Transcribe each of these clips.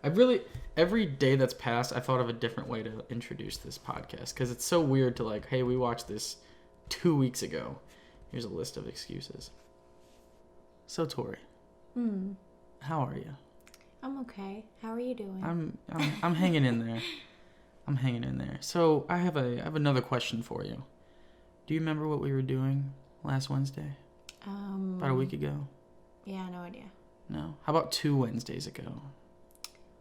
Every day that's passed, I thought of a different way to introduce this podcast because it's so weird to like, hey, we watched this 2 weeks ago. Here's a list of excuses. So Tori, how are you? I'm okay. How are you doing? I'm hanging in there. I'm hanging in there. So I have another question for you. Do you remember what we were doing last Wednesday? About a week ago. Yeah, no idea. No. How about 2 Wednesdays ago?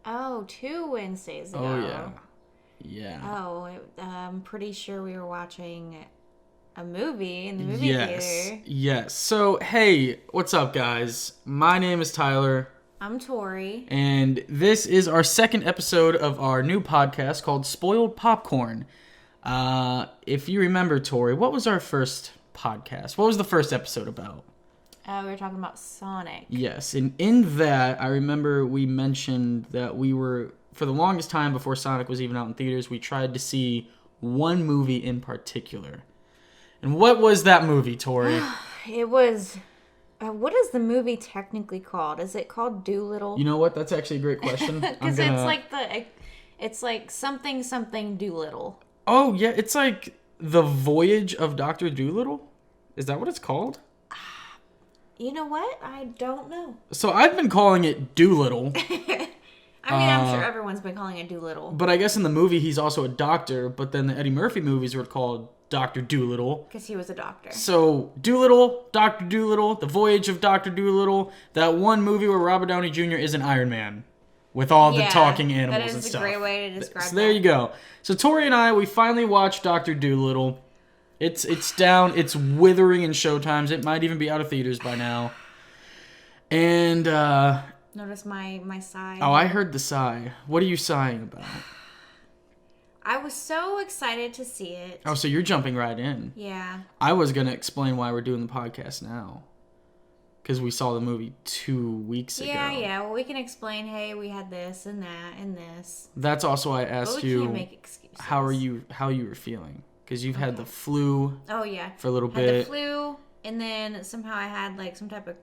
Oh, 2 Wednesdays ago. Oh yeah. Yeah. Oh, I'm pretty sure we were watching a movie in the movie theater. Yes. So hey, what's up, guys? My name is Tyler. I'm Tori. And this is our second episode of our new podcast called Spoiled Popcorn. If you remember, Tori, what was our first podcast? What was the first episode about? We were talking about Sonic. Yes, and in that, I remember we mentioned that we were, for the longest time before Sonic was even out in theaters, we tried to see one movie in particular. And what was that movie, Tori? It was... what is the movie technically called? Is it called Dolittle? You know what? That's actually a great question. Because it's like something Dolittle. Oh, yeah. It's like the voyage of Dr. Dolittle? Is that what it's called? You know what? I don't know. So I've been calling it Dolittle. I'm sure everyone's been calling it Dolittle. But I guess in the movie he's also a doctor, but then the Eddie Murphy movies were called Dr. Dolittle. Because he was a doctor. So, Dolittle, Dr. Dolittle, The Voyage of Dr. Dolittle, that one movie where Robert Downey Jr. is an Iron Man. With all the talking animals and stuff. That is a great way to describe So there you go. So Tori and I, we finally watched Dr. Dolittle. It's down, it's withering in showtimes. It might even be out of theaters by now. And, notice my sigh. Oh, I heard the sigh. What are you sighing about? I was so excited to see it. Oh, so you're jumping right in. Yeah. I was going to explain why we're doing the podcast now. Because we saw the movie 2 weeks ago. Yeah. Well, we can explain, hey, we had this and that and this. That's also why I asked you, can't make excuses. how you were feeling. Because you've had the flu. Oh, yeah. For a little bit. Had the flu, and then somehow I had like some type of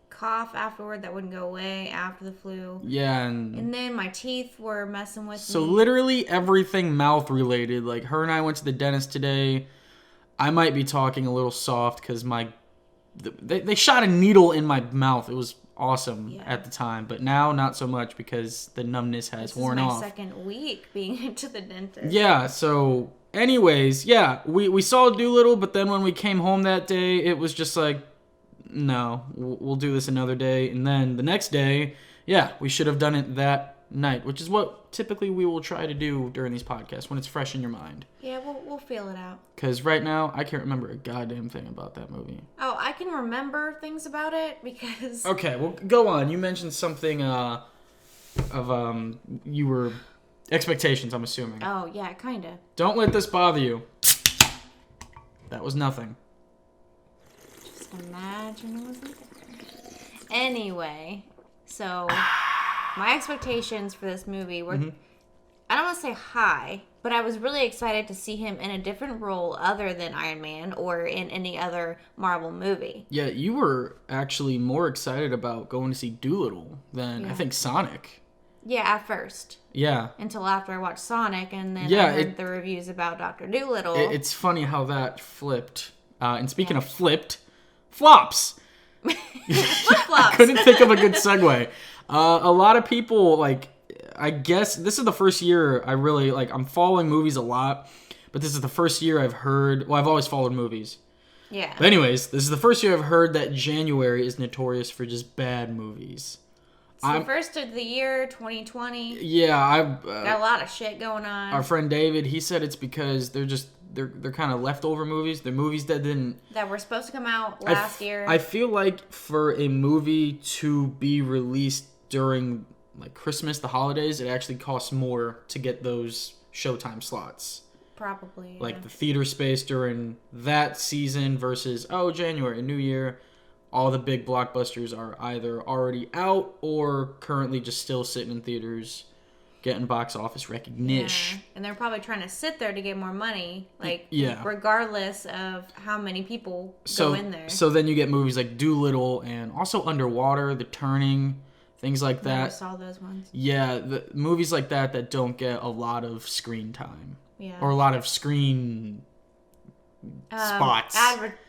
cough afterward that wouldn't go away after the flu. Yeah, and then my teeth were messing with me. So literally everything mouth related. Like her and I went to the dentist today. I might be talking a little soft because they shot a needle in my mouth. It was awesome at the time, but now not so much because the numbness has worn off. This is my second week being into the dentist. Yeah. So, anyways, yeah, we saw Dolittle, but then when we came home that day, it was just like, no, we'll do this another day. And then the next day, yeah, we should have done it that night, which is what typically we will try to do during these podcasts when it's fresh in your mind. Yeah, we'll feel it out. Because right now, I can't remember a goddamn thing about that movie. Oh, I can remember things about it because... Okay, well, go on. You mentioned something you were... expectations, I'm assuming. Oh, yeah, kind of. Don't let this bother you. That was nothing. Imagine it wasn't there. Anyway, so my expectations for this movie were, I don't want to say high, but I was really excited to see him in a different role other than Iron Man or in any other Marvel movie. Yeah, you were actually more excited about going to see Dolittle than I think Sonic. Yeah, at first. Yeah. Until after I watched Sonic and then I heard the reviews about Dr. Dolittle. It's funny how that flipped. And speaking of flipped, flops. Flip-flops. I couldn't think of a good segue. A lot of people, like, I guess this is the first year I really, like, I'm following movies a lot, but this is the first year I've heard, well, I've always followed movies. Yeah. But anyways, this is the first year I've heard that January is notorious for just bad movies. It's the first of the year, 2020. Yeah, I've... got a lot of shit going on. Our friend David, he said it's because they're kind of leftover movies. They're movies that didn't... That were supposed to come out last year. I feel like for a movie to be released during like Christmas, the holidays, it actually costs more to get those Showtime slots. Probably. Like the theater space during that season versus, January, New Year. All the big blockbusters are either already out or currently just still sitting in theaters getting box office recognition. Yeah. And they're probably trying to sit there to get more money, regardless of how many people go in there. So then you get movies like Dolittle and also Underwater, The Turning. I things like Never that. saw those ones. Yeah, the movies like that don't get a lot of screen time. Yeah. Or a lot of screen spots.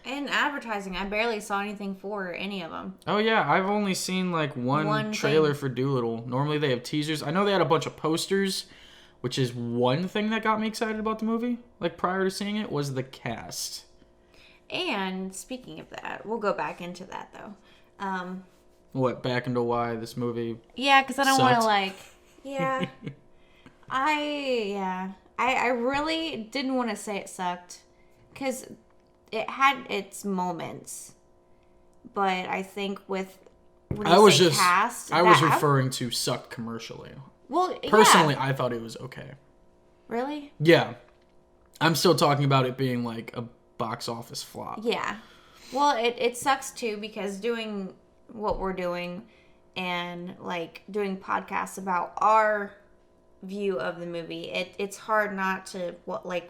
In advertising, I barely saw anything for any of them. Oh yeah, I've only seen like one trailer for Dolittle. Normally they have teasers. I know they had a bunch of posters, which is one thing that got me excited about the movie. Like prior to seeing it was the cast. And speaking of that, we'll go back into that though. What, back into why this movie? Yeah, because I don't want to like. Yeah. I really didn't want to say it sucked, because it had its moments, but I think with when you say cast, I was referring to sucked commercially. Well, personally, I thought it was okay. Really? Yeah, I'm still talking about it being like a box office flop. Yeah. Well, it sucks too, because doing what we're doing and like doing podcasts about our view of the movie, it's hard not to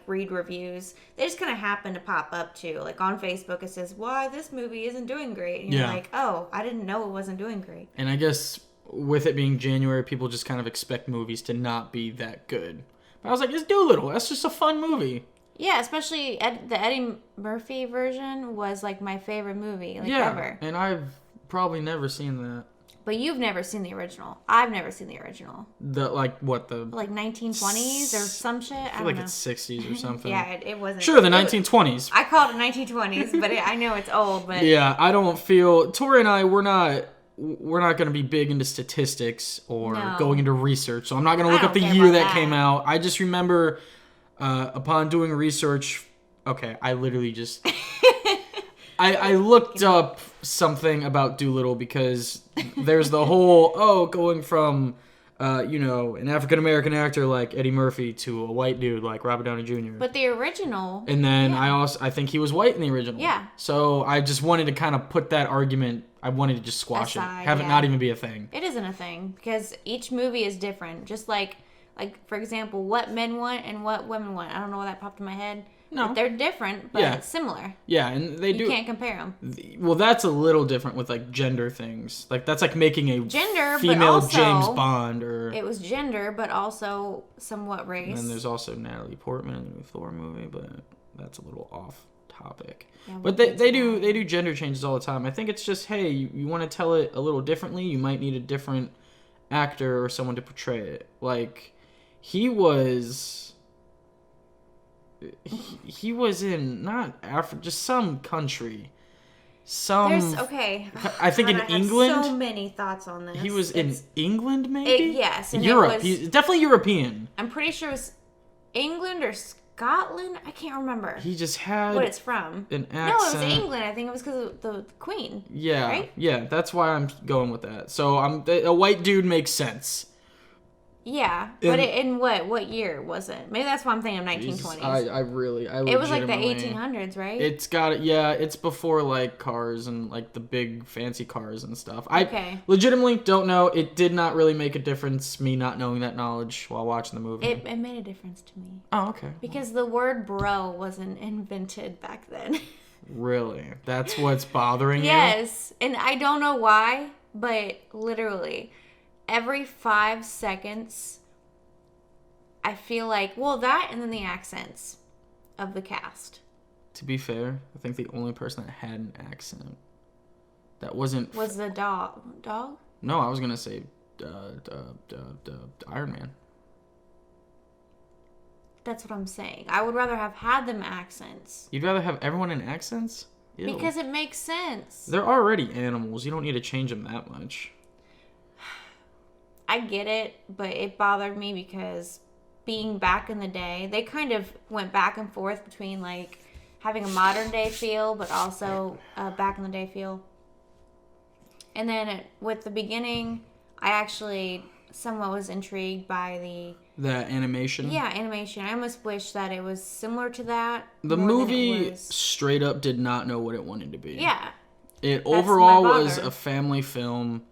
read reviews. They just kind of happen to pop up too. Like on Facebook it says, why this movie isn't doing great, and you're like, oh, I didn't know it wasn't doing great. And I guess with it being January, people just kind of expect movies to not be that good. But I was like, it's Dolittle, that's just a fun movie. Yeah, especially the Eddie Murphy version was like my favorite movie ever. And I've probably never seen that. But you've never seen the original. I've never seen the original. The like 1920s or some shit? I feel like it's 60s or something. Yeah, it wasn't. Sure, the 1920s. I call it 1920s, but I know it's old. But yeah, I don't feel... Tori and I, we're not going to be big into statistics or going into research, so I'm not going to look up the year that came out. I just remember upon doing research... Okay, I literally just... I looked up something about Dolittle because there's the whole, going from, an African-American actor like Eddie Murphy to a white dude like Robert Downey Jr. But the original... And then I think he was white in the original. Yeah. So I just wanted to kind of put that argument, I wanted to just squash it. Have it not even be a thing. It isn't a thing because each movie is different. Just like for example, what men want and what women want. I don't know why that popped in my head. No. But they're different, but it's similar. Yeah, and they do. You can't compare them. Well, that's a little different with, like, gender things. Like, that's like making a female but also, James Bond or... It was gender, but also somewhat race. And then there's also Natalie Portman in the new Thor movie, but that's a little off topic. Yeah, but they do gender changes all the time. I think it's just, hey, you want to tell it a little differently, you might need a different actor or someone to portray it. Like, he was in not Africa, just some country. I think in England. I have so many thoughts on this. He was in England, maybe. Yes, and Europe. He's definitely European. I'm pretty sure it was England or Scotland. I can't remember. He just had what it's from. An accent. No, it was England. I think it was because of the Queen. Yeah, right? Yeah. That's why I'm going with that. So a white dude makes sense. Yeah, but in what year was it? Maybe that's why I'm thinking of 1920s. It was like the 1800s, right? It's got it. Yeah, it's before like cars and like the big fancy cars and stuff. I legitimately don't know. It did not really make a difference, me not knowing that knowledge while watching the movie. It made a difference to me. Oh, okay. Because the word bro wasn't invented back then. Really? That's what's bothering you? Yes, and I don't know why, but literally... Every 5 seconds, I feel like, that and then the accents of the cast. To be fair, I think the only person that had an accent that wasn't... Was the dog? Dog? No, I was going to say Iron Man. That's what I'm saying. I would rather have had them accents. You'd rather have everyone in accents? Ew. Because it makes sense. They're already animals. You don't need to change them that much. I get it, but it bothered me because being back in the day, they kind of went back and forth between like having a modern day feel, but also a back in the day feel. And then with the beginning, I actually somewhat was intrigued by the animation. Yeah, animation. I almost wish that it was similar to that. The movie straight up did not know what it wanted to be. Yeah. It overall was a family film.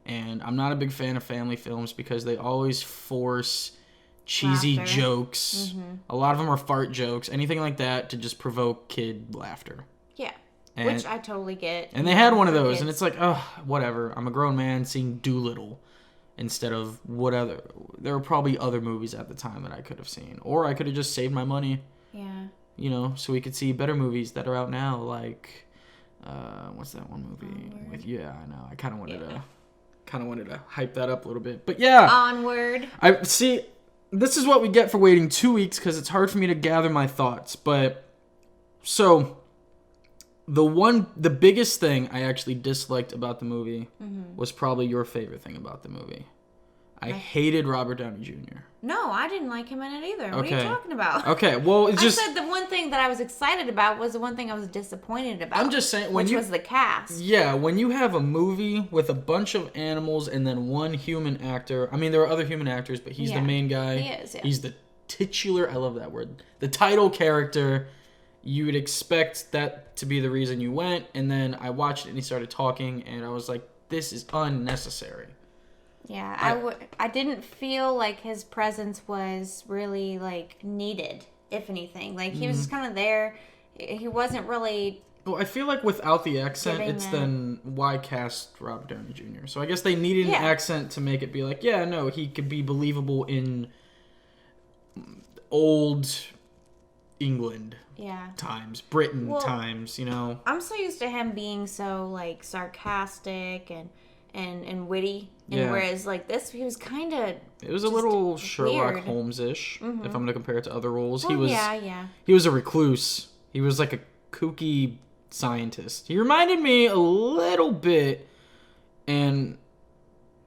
And I'm not a big fan of family films because they always force cheesy jokes. Mm-hmm. A lot of them are fart jokes, anything like that to just provoke kid laughter. Yeah. Which I totally get. And they had one of those, and it's like, oh, whatever. I'm a grown man seeing Dolittle instead of what other. There were probably other movies at the time that I could have seen, or I could have just saved my money. Yeah. You know, so we could see better movies that are out now, like what's that one movie with? Yeah, I know. I kind of wanted to hype that up a little bit, but yeah. Onward. I see. This is what we get for waiting 2 weeks because it's hard for me to gather my thoughts. But so the biggest thing I actually disliked about the movie was probably your favorite thing about the movie. I hated Robert Downey Jr. No, I didn't like him in it either. What are you talking about? Okay, well, it's just... I said the one thing that I was excited about was the one thing I was disappointed about. I'm just saying... which was the cast. Yeah, when you have a movie with a bunch of animals and then one human actor... I mean, there are other human actors, but he's the main guy. He is, yeah. He's the titular... I love that word. The title character. You would expect that to be the reason you went, and then I watched it and he started talking, and I was like, this is unnecessary. Yeah, I didn't feel like his presence was really, like, needed, if anything. Like, he was just kind of there. He wasn't really... Well, I feel like without the accent, then why cast Robert Downey Jr.? So I guess they needed an accent to make it be like, yeah, no, he could be believable in old England times, Britain times, you know? I'm so used to him being so, like, sarcastic and witty, and whereas like this, he was kind of... It was a little Sherlock Holmes-ish, if I'm going to compare it to other roles. Well, he was a recluse. He was like a kooky scientist. He reminded me a little bit, and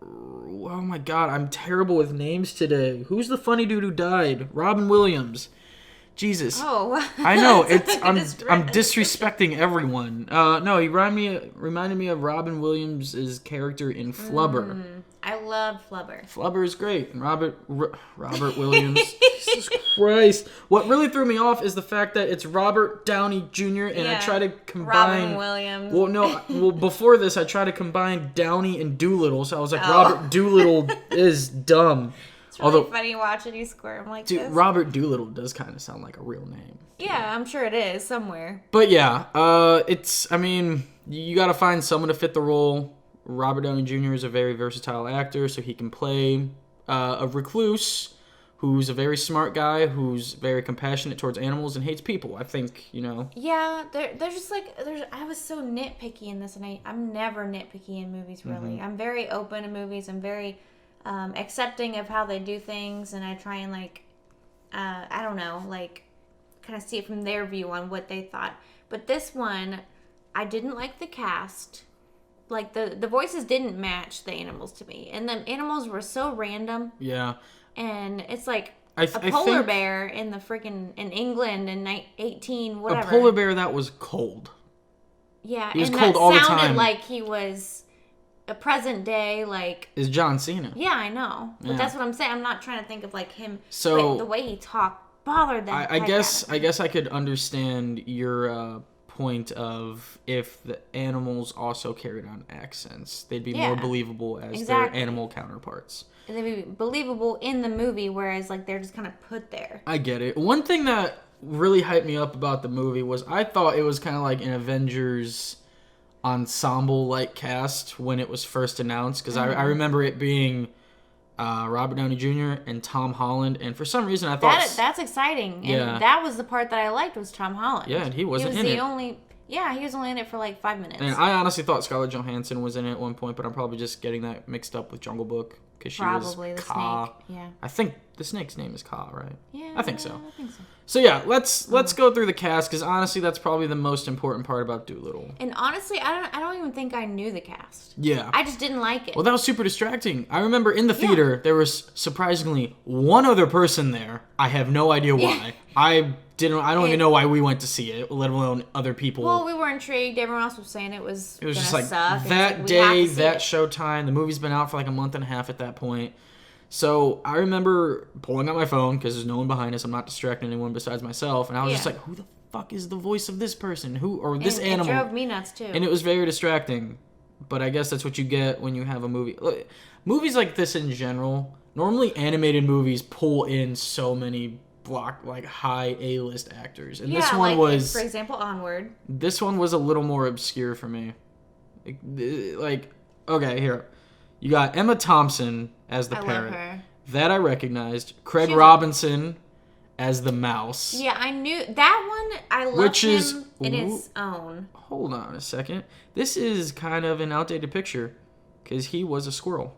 oh my god, I'm terrible with names today. Who's the funny dude who died? Robin Williams. Jesus. Oh. I know. I'm disrespecting everyone. No, he reminded me of Robin Williams' character in Flubber. I love Flubber. Flubber is great. And Robert Williams. Jesus Christ. What really threw me off is the fact that it's Robert Downey Jr. and I try to combine... Robin Williams. Well, no. Well, before this, I tried to combine Downey and Dolittle. So I was like, Robert Dolittle is dumb. It's really funny watching you squirm like this. Dude, Robert Dolittle does kind of sound like a real name. Yeah, I'm sure it is somewhere. But yeah, I mean, you got to find someone to fit the role. Robert Downey Jr. is a very versatile actor, so he can play a recluse who's a very smart guy, who's very compassionate towards animals and hates people. I think, you know. Yeah, there's just like, I was so nitpicky in this, and I'm never nitpicky in movies, really. I'm very open to movies. I'm very... accepting of how they do things, and I try and like I don't know, like kind of see it from their view on what they thought. But this one, I didn't like the cast. Like the voices didn't match the animals to me, and the animals were so random. Yeah. And it's like a polar bear in England in 18 whatever. A polar bear that was cold. Yeah, he was and cold that all the sounded time. like he was a present day, like... Is John Cena. Yeah, I know. But that's what I'm saying. I'm not trying to think of, like, him... So... But the way he talked bothered that. I guess I could understand your point of if the animals also carried on accents. They'd be more believable as their animal counterparts. They'd be believable in the movie, whereas, like, they're just kind of put there. I get it. One thing that really hyped me up about the movie was I thought it was kind of like an Avengers... ensemble-like cast when it was first announced, because I remember it being Robert Downey Jr. and Tom Holland, and for some reason I thought... That's exciting, and that was the part that I liked was Tom Holland. Yeah, and he wasn't in it. He was only in it for like 5 minutes. And I honestly thought Scarlett Johansson was in it at one point, but I'm probably just getting that mixed up with Jungle Book, because she was Kaa. Snake, yeah. I think the snake's name is Kaa, right? Yeah, I think so. I think so. So yeah, let's go through the cast, because honestly, that's probably the most important part about Dolittle. And honestly, I don't even think I knew the cast. Yeah. I just didn't like it. Well, that was super distracting. I remember in the theater, there was surprisingly one other person there. I have no idea why. I don't even know why we went to see it, let alone other people. Well, we were intrigued. Everyone else was saying it was just like suck. That day, that showtime. The movie's been out for like a month and a half at that point. So I remember pulling out my phone because there's no one behind us. I'm not distracting anyone besides myself. And I was just like, who the fuck is the voice of this person? This animal? It drove me nuts too. And it was very distracting. But I guess that's what you get when you have a movie. Movies like this in general, normally animated movies pull in so many like high A-list actors, and Yeah, this one like, was, for example, Onward. this one was a little more obscure for me. Like, okay, here, you got Emma Thompson as the I parent. love her. That I recognized. Craig She was- Robinson as the mouse. Yeah, I knew that one. I love Which him is- in its own. Hold on a second. This is kind of an outdated picture, because he was a squirrel.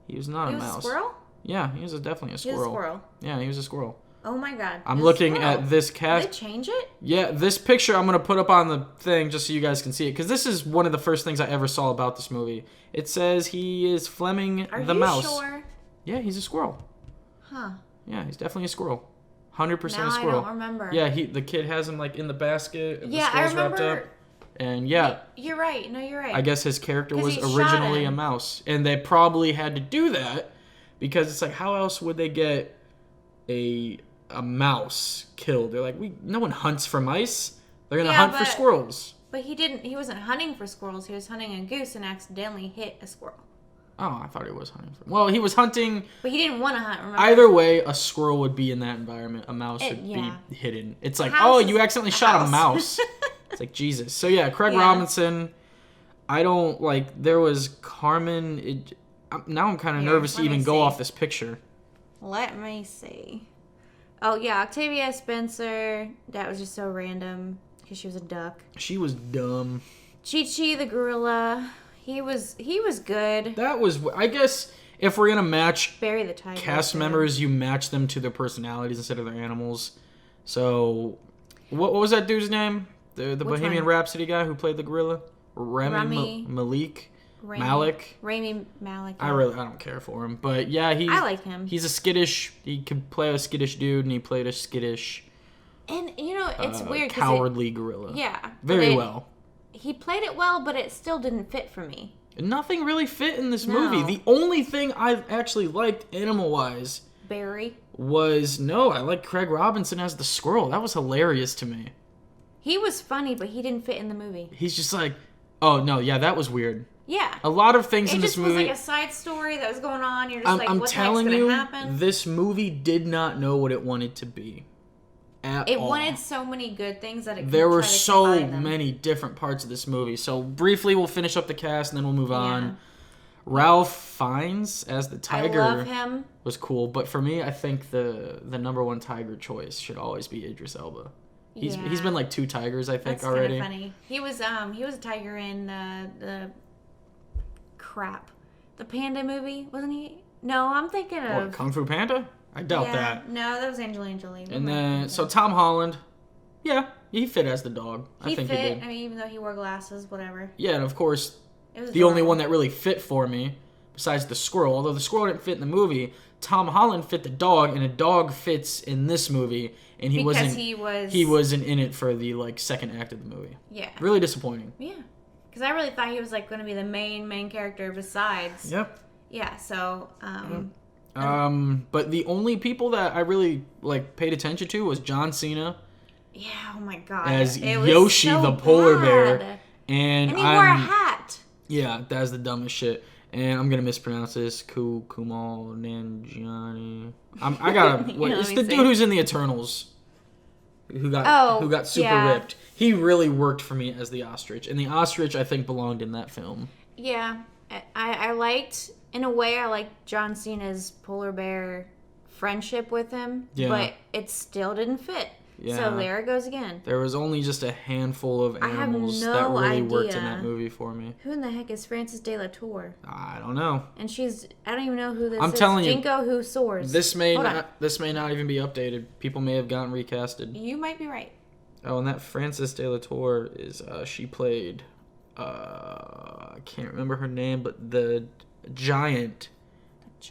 He was not He a was mouse. a squirrel? Yeah, he was definitely a He squirrel. was a squirrel. Yeah, he was a squirrel. Oh my god. I'm He was a looking squirrel. at this Did cast. they change it? Yeah, this picture I'm going to put up on the thing just so you guys can see it, because this is one of the first things I ever saw about this movie. It says he is Fleming Are the you mouse. sure? Yeah, he's a squirrel. Huh. Yeah, he's definitely a squirrel. 100% Now a squirrel. I don't remember. Yeah, the kid has him like in the basket. And Yeah, the I skull's wrapped remember. up. And yeah, You're right. No, you're right. I guess his character 'Cause was he shot originally a him. mouse, and they probably had to do that because it's like, how else would they get a mouse killed? They're like, no one hunts for mice. They're gonna Yeah, hunt for but- squirrels. But he wasn't hunting for squirrels. He was hunting a goose and accidentally hit a squirrel. Oh, I thought he was hunting for. Well, he was hunting. But he didn't want to hunt, remember? Either way, a squirrel would be in that environment. A mouse would yeah. be hidden. It's like, house oh, is you accidentally a shot a house. mouse. It's like, Jesus. So yeah, Craig Yeah. Robinson. I don't like. There was Carmen. Now I'm kind of Here, nervous to let me even go see. off this picture. Let me see. Oh, yeah, Octavia Spencer. That was just so random because she was a duck. She was dumb. Chi-Chi the gorilla. He was good. That was. I guess if we're gonna match Barry the tiger. cast too. members, you match them to their personalities instead of their animals. So, what was that dude's name? The Which Bohemian one? Rhapsody guy who played the gorilla? Rami Malik. Rami- Malik. Rami Malek. I don't care for him, but yeah, I like him. He's a skittish. He could play a skittish dude, and he played a skittish, And, it's weird. 'cause cowardly gorilla. yeah. but Very well. He played it well, but it still didn't fit for me. Nothing really fit in this No. movie. The only thing I actually liked animal-wise Barry. was I like Craig Robinson as the squirrel. That was hilarious to me. He was funny, but he didn't fit in the movie. He's just like, oh no, yeah, that was weird. Yeah. A lot of things It in just this was movie. like a side story that was going on. You're just like, I'm what the heck's telling going you, to happen? this movie did not know what it wanted to be. At It all. wanted so many good things that it could There were try to so combine them. many different parts of this movie. So briefly, we'll finish up the cast and then we'll move Yeah. on. Ralph Fiennes as the tiger I love him. was cool, but for me, I think the number one tiger choice should always be Idris Elba. He's Yeah. been like 2 tigers, I think, That's already. kind of funny. He was a tiger in the Panda movie, wasn't he? No, I'm thinking What, of Kung Fu Panda? I doubt yeah, that. No, that was Angelina Jolie. And then so Tom Holland, yeah, he fit as the dog. he I think fit. he did. I mean, even though he wore glasses, whatever. Yeah, and of course, It was the only adorable. one that really fit for me, besides the squirrel, although the squirrel didn't fit in the movie, Tom Holland fit the dog, and a dog fits in this movie, and he because wasn't. he wasn't in it for the second act of the movie. Yeah. Really disappointing. Yeah. Because I really thought he was going to be the main character besides. Yep. Yeah. So. But the only people that I really paid attention to was John Cena Yeah. Oh my god. as It was Yoshi so the polar bear, bad. and And he wore a hat. Yeah, that's the dumbest shit. And I'm gonna mispronounce this. Kumal Nanjiani. I gotta. Wait, let it's me the see. dude who's in the Eternals. Who got super yeah. ripped. He really worked for me as the ostrich, and the ostrich I think belonged in that film. Yeah. I liked, in a way, I liked John Cena's polar bear friendship with him. Yeah. But it still didn't fit. Yeah. So there it goes again. There was only just a handful of I have animals no that really worked in idea. that movie for me. Who in the heck is Frances De La Tour? I don't know. And I don't even know who this I'm is. telling you, Jinko Who Soars. This may Hold on. not even be updated. People may have gotten recasted. You might be right. Oh, and that Frances De La Tour is she played I can't remember her name, but the giant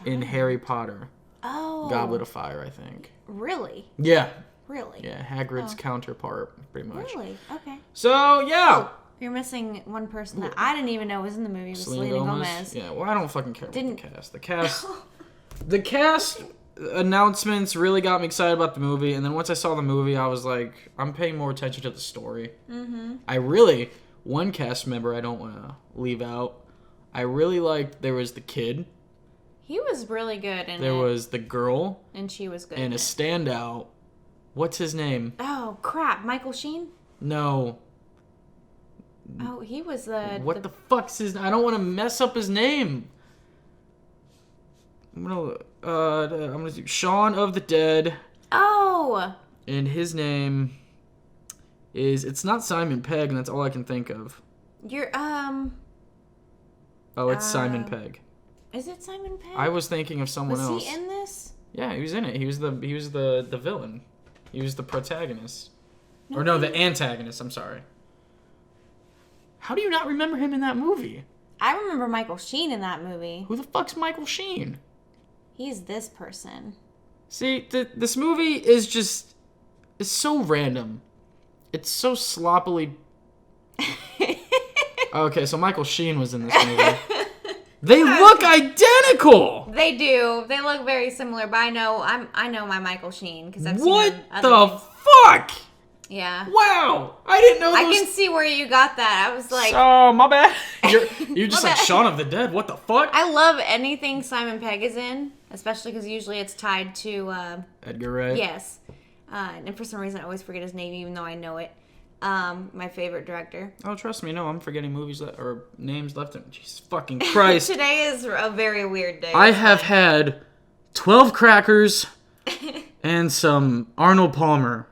in Harry Potter. Oh. Goblet of Fire, I think. Really? Yeah. Really? Yeah, Hagrid's counterpart, pretty much. Really? Okay. So, yeah. You're missing one person that I didn't even know was in the movie. It was Selena Gomez. Yeah, well, I don't fucking care about Didn't- the cast. The cast announcements really got me excited about the movie, and then once I saw the movie, I was like, I'm paying more attention to the story. Mm-hmm. One cast member I don't want to leave out, I really liked, there was the kid, He was really good in there it. was the girl, And she was good. and in a it. standout What's his name? Oh, crap. Michael Sheen? No. Oh, he was the... What the fuck's his... I don't want to mess up his name. I'm gonna do Shaun of the Dead. Oh! And his name is... It's not Simon Pegg, and that's all I can think of. You're, Oh, it's Simon Pegg. Is it Simon Pegg? I was thinking of someone else. Was he in this? Yeah, he was in it. He was the villain. He was the protagonist. Or no, the antagonist, I'm sorry. How do you not remember him in that movie? I remember Michael Sheen in that movie. Who the fuck's Michael Sheen? He's this person. See, this movie is just... It's so random. It's so sloppily... Okay, so Michael Sheen was in this movie. They look identical! They do. They look very similar, but I know my Michael Sheen because I've seen What him the things. fuck? Yeah. Wow! I didn't know I those... can see where you got that. I was like... Oh, my bad. You're just My like bad. Shaun of the Dead. What the fuck? I love anything Simon Pegg is in, especially because usually it's tied to... Edgar Wright. Yes. And for some reason I always forget his name even though I know it. My favorite director. Oh, trust me, no, I'm forgetting movies or names left. Jesus fucking Christ. Today is a very weird day. I have had 12 crackers and some Arnold Palmer.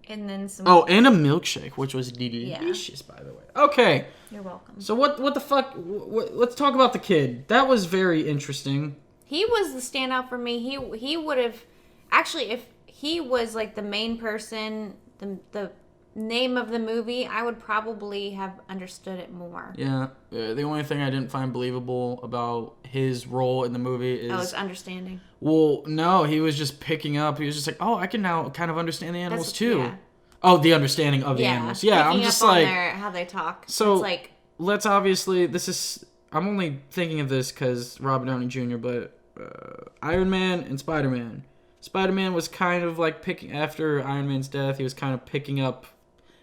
And then some... Oh, and a milkshake, which was delicious, by the way. Okay. You're welcome. So what the fuck? Let's talk about the kid. That was very interesting. He was the standout for me. He would have... Actually, if he was like the main person, the name of the movie, I would probably have understood it more. Yeah. The only thing I didn't find believable about his role in the movie is... Oh, it's understanding. Well, no, he was just picking up. He was just like, oh, I can now kind of understand the animals too. Yeah. Oh, the understanding of the animals. Yeah, picking I'm just up on like... how they talk. So, it's like... let's obviously... This is... I'm only thinking of this because Robert Downey Jr., but Iron Man and Spider-Man. Spider-Man was kind of like picking... After Iron Man's death, he was kind of picking up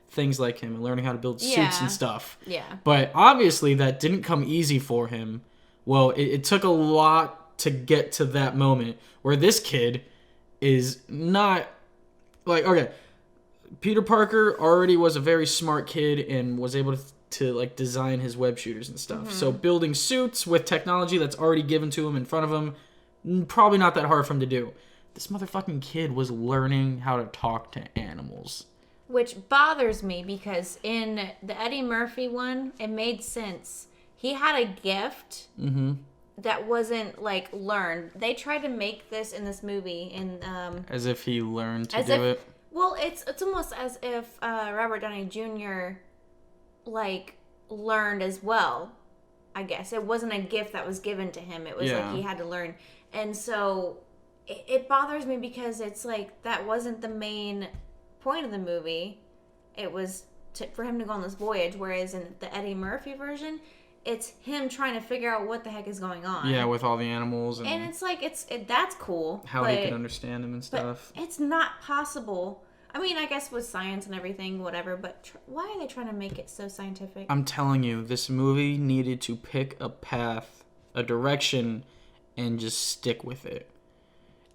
things like him and learning how to build suits and stuff. Yeah. But obviously that didn't come easy for him. Well, it took a lot to get to that moment where this kid is not... Like, okay, Peter Parker already was a very smart kid and was able to like design his web shooters and stuff. Mm-hmm. So building suits with technology that's already given to him in front of him, probably not that hard for him to do. This motherfucking kid was learning how to talk to animals. Which bothers me because in the Eddie Murphy one, it made sense. He had a gift that wasn't like learned. They tried to make this in this movie and as if he learned to do it. Well, it's almost as if Robert Downey Jr. like learned as well. I guess it wasn't a gift that was given to him. It was like he had to learn, and so it bothers me because it's like that wasn't the main point of the movie. It was for him to go on this voyage, whereas in the Eddie Murphy version, it's him trying to figure out what the heck is going on. Yeah, with all the animals and it's like that's cool. How he can understand them and stuff. But it's not possible. I mean, I guess with science and everything, whatever. But why are they trying to make it so scientific? I'm telling you, this movie needed to pick a path, a direction, and just stick with it.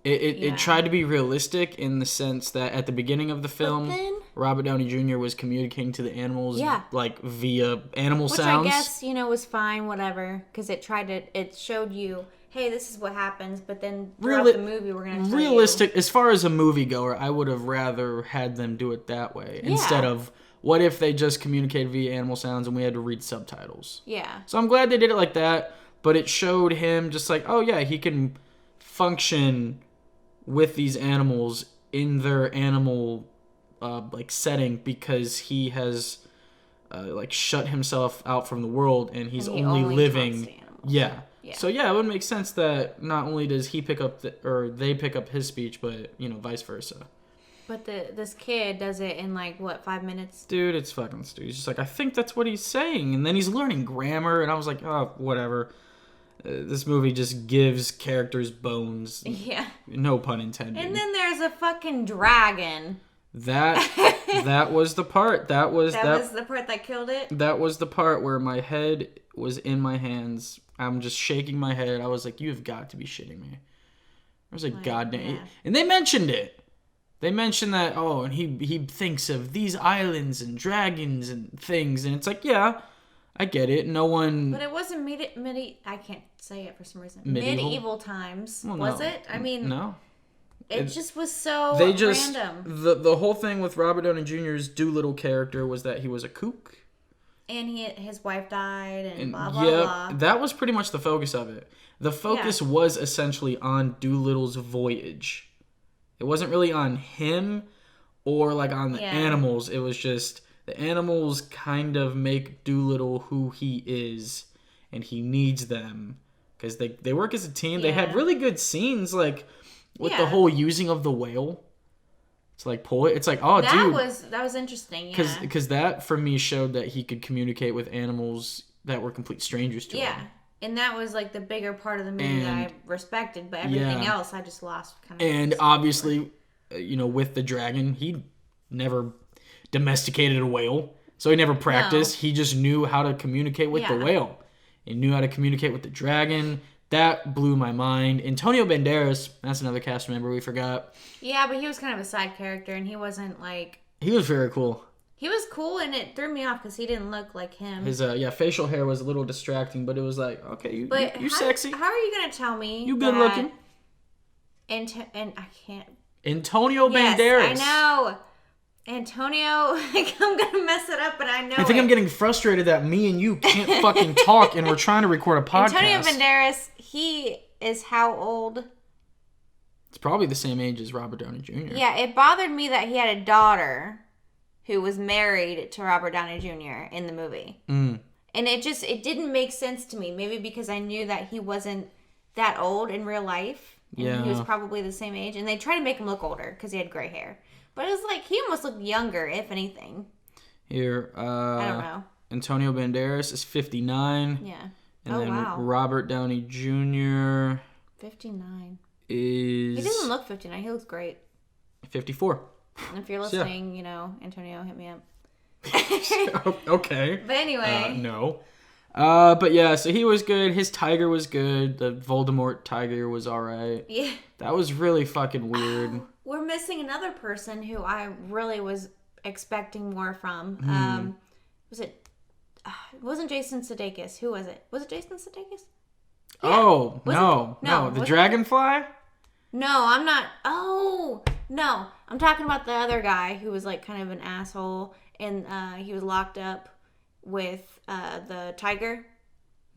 It tried to be realistic in the sense that at the beginning of the film, Robert Downey Jr. was communicating to the animals like via animal sounds. Which I guess, was fine, whatever, because it showed you, hey, this is what happens, but then throughout the movie we're going to tell realistic, as far as a moviegoer, I would have rather had them do it that way instead of what if they just communicated via animal sounds and we had to read subtitles. Yeah. So I'm glad they did it like that, but it showed him just like, oh yeah, he can function with these animals in their animal like setting because he has like shut himself out from the world and he's only living yeah. So yeah, it would make sense that not only does he pick up they pick up his speech, but vice versa. But this kid does it in like what, 5 minutes? Dude, it's fucking stupid. He's just like, I think that's what he's saying, and then he's learning grammar, and I was like, oh, whatever. This movie just gives characters bones. Yeah. No pun intended. And then there's a fucking dragon. That was the part. That was the part that killed it? That was the part where my head was in my hands. I'm just shaking my head. I was like, you have got to be shitting me. I was like, God damn. And they mentioned it. They mention that, and he thinks of these islands and dragons and things, and it's like, yeah, I get it. No one... But it wasn't I can't say it for some reason. Medieval times, well, was no. it? I mean... No. It just was so random. The whole thing with Robert Downey Jr.'s Dolittle character was that he was a kook. And his wife died and blah, blah, blah. That was pretty much the focus of it. The focus was essentially on Dolittle's voyage. It wasn't really on him or like on the animals. It was just the animals kind of make Dolittle who he is, and he needs them because they work as a team. They had really good scenes like with the whole using of the whale. It's like pull it. It's like, that was interesting. Yeah, because that for me showed that he could communicate with animals that were complete strangers to him. Yeah, and that was like the bigger part of the movie that I respected, but everything else I just lost kind of. And obviously, with the dragon, he never domesticated a whale, so he never practiced. No. He just knew how to communicate with the whale. He knew how to communicate with the dragon. That blew my mind. Antonio Banderas, that's another cast member we forgot. Yeah, but he was kind of a side character, and he wasn't like... He was very cool. He was cool, and it threw me off because he didn't look like him. His facial hair was a little distracting, but it was like, okay, you sexy. How are you going to tell me you good looking? And I can't... Antonio Banderas. I know. Antonio, like, I'm going to mess it up, but I know I think I'm getting frustrated that me and you can't fucking talk, and we're trying to record a podcast. Antonio Banderas, he is how old? It's probably the same age as Robert Downey Jr. Yeah, it bothered me that he had a daughter who was married to Robert Downey Jr. in the movie. Mm. And it didn't make sense to me. Maybe because I knew that he wasn't that old in real life. And he was probably the same age. And they tried to make him look older because he had gray hair. But it was like, he almost looked younger, if anything. Here, I don't know. Antonio Banderas is 59. Yeah. And then Robert Downey Jr. 59. He doesn't look 59. He looks great. 54. And if you're listening, Antonio, hit me up. Okay. But anyway. No. But yeah, so he was good. His tiger was good. The Voldemort tiger was alright. Yeah. That was really fucking weird. We're missing another person who I really was expecting more from. Was it? It wasn't Jason Sudeikis. Who was it? Was it Jason Sudeikis? Yeah. Oh, no. The dragonfly? No, I'm not. Oh, no. I'm talking about the other guy who was like kind of an asshole, and he was locked up with the tiger.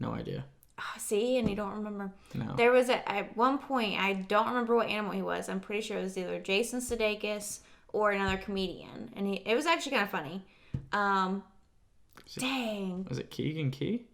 No idea. Oh, see, and you don't remember. No. There was at one point, I don't remember what animal he was. I'm pretty sure it was either Jason Sudeikis or another comedian, and it was actually kind of funny. Dang. Was it Keegan Key?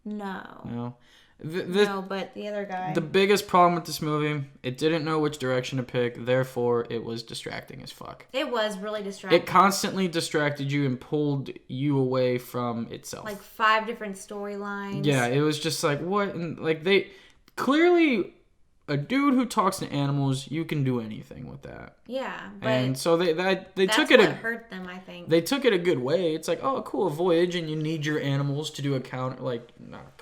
No. No. No, but the other guy. The biggest problem with this movie, it didn't know which direction to pick, therefore it was distracting as fuck. It was really distracting. It constantly distracted you and pulled you away from itself. Like 5 different storylines. Yeah, it was just like, what? And like they clearly, a dude who talks to animals, you can do anything with that. Yeah, but and so they took it. That's what hurt them, I think. They took it a good way. It's like, oh, cool, a voyage, and you need your animals to do a counter. Like,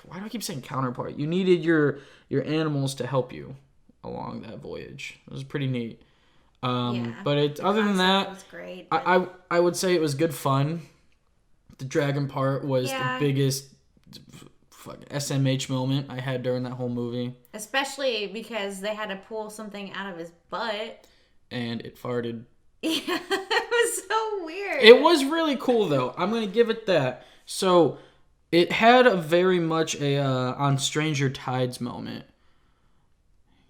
why do I keep saying counterpart? You needed your animals to help you along that voyage. It was pretty neat. But other than that, was great, I would say it was good fun. The dragon part was the biggest SMH moment I had during that whole movie. Especially because they had to pull something out of his butt. And it farted. Yeah, it was so weird. It was really cool, though. I'm going to give it that. So, it had a very much a on Stranger Tides moment.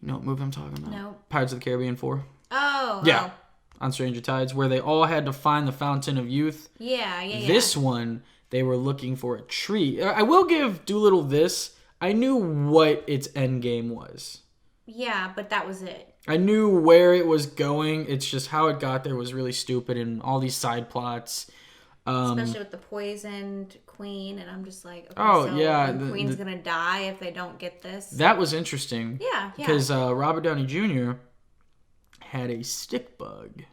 You know what movie I'm talking about? No. Pirates of the Caribbean 4. Oh. Yeah. On Stranger Tides, where they all had to find the Fountain of Youth. Yeah. This one, they were looking for a tree. I will give Dolittle this. I knew what its end game was. Yeah, but that was it. I knew where it was going. It's just how it got there was really stupid, and all these side plots. Especially with the poisoned queen, and I'm just like, okay, the queen's gonna die if they don't get this. That was interesting. Yeah. Because Robert Downey Jr. had a stick bug.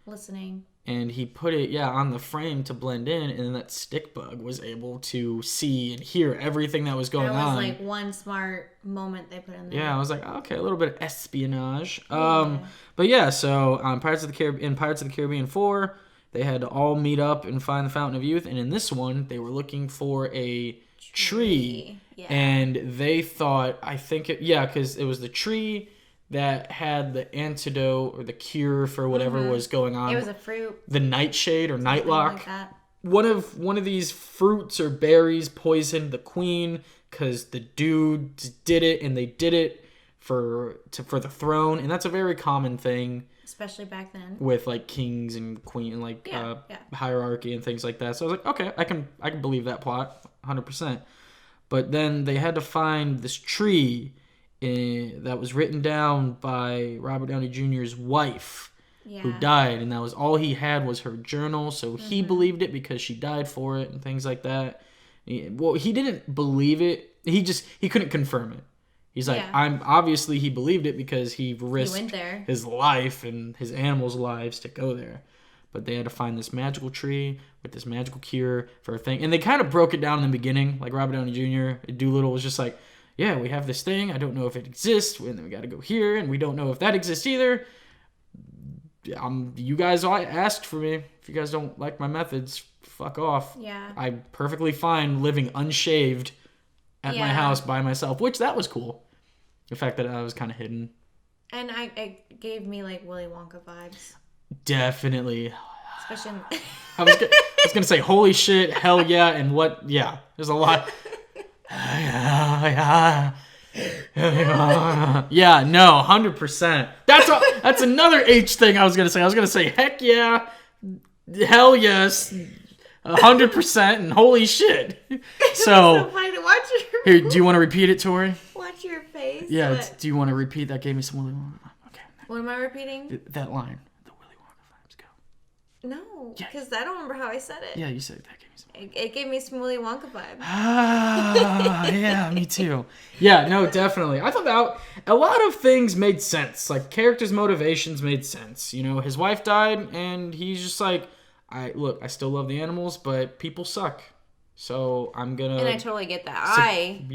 Listening. and he put it on the frame to blend in, and then that stick bug was able to see and hear everything that was going on. That was like one smart moment they put in there. Yeah, I was like, okay, a little bit of espionage. But yeah, so Pirates of the Caribbean 4, they had to all meet up and find the Fountain of Youth, and in this one, they were looking for a tree. Yeah. And they thought, because it was the tree that had the antidote or the cure for whatever was going on. It was a fruit. The nightshade or nightlock. Like that. One of these fruits or berries poisoned the queen because the dude did it, and they did it for the throne, and that's a very common thing, especially back then, with like kings and queen and like hierarchy and things like that. So I was like, okay, I can believe that plot 100%. But then they had to find this tree that was written down by Robert Downey Jr.'s wife, who died, and that was all he had was her journal. So he believed it because she died for it and things like that. Well, he didn't believe it. He couldn't confirm it. He's like, he believed it because he risked his life and his animals' lives to go there. But they had to find this magical tree with this magical cure for a thing. And they kind of broke it down in the beginning. Like Robert Downey Jr., Dolittle was just like, yeah, we have this thing. I don't know if it exists. And then we got to go here. And we don't know if that exists either. You guys all asked for me. If you guys don't like my methods, fuck off. Yeah. I'm perfectly fine living unshaved at my house by myself, which that was cool. The fact that I was kind of hidden. And it gave me like Willy Wonka vibes. Definitely. Especially I was going to say, holy shit, hell yeah, and what? Yeah, there's a lot. Yeah, no, 100%. That's another H thing I was going to say. I was going to say, heck yeah, hell yes, 100%, and holy shit. So funny to watch here, do you want to repeat it, Tori? Watch your face. Yeah, What? do you want to repeat? That gave me some Willy Wonka. Okay. What am I repeating? That line. The Willy Wonka vibes go. No, because I don't remember how I said it. Yeah, you said that gave me some. It gave me some Willy Wonka vibes. Yeah, me too. Yeah, no, definitely. I thought that a lot of things made sense. Like, characters' motivations made sense. You know, his wife died, and he's just like, I still love the animals, but people suck. So I'm gonna... And I totally get that. I'm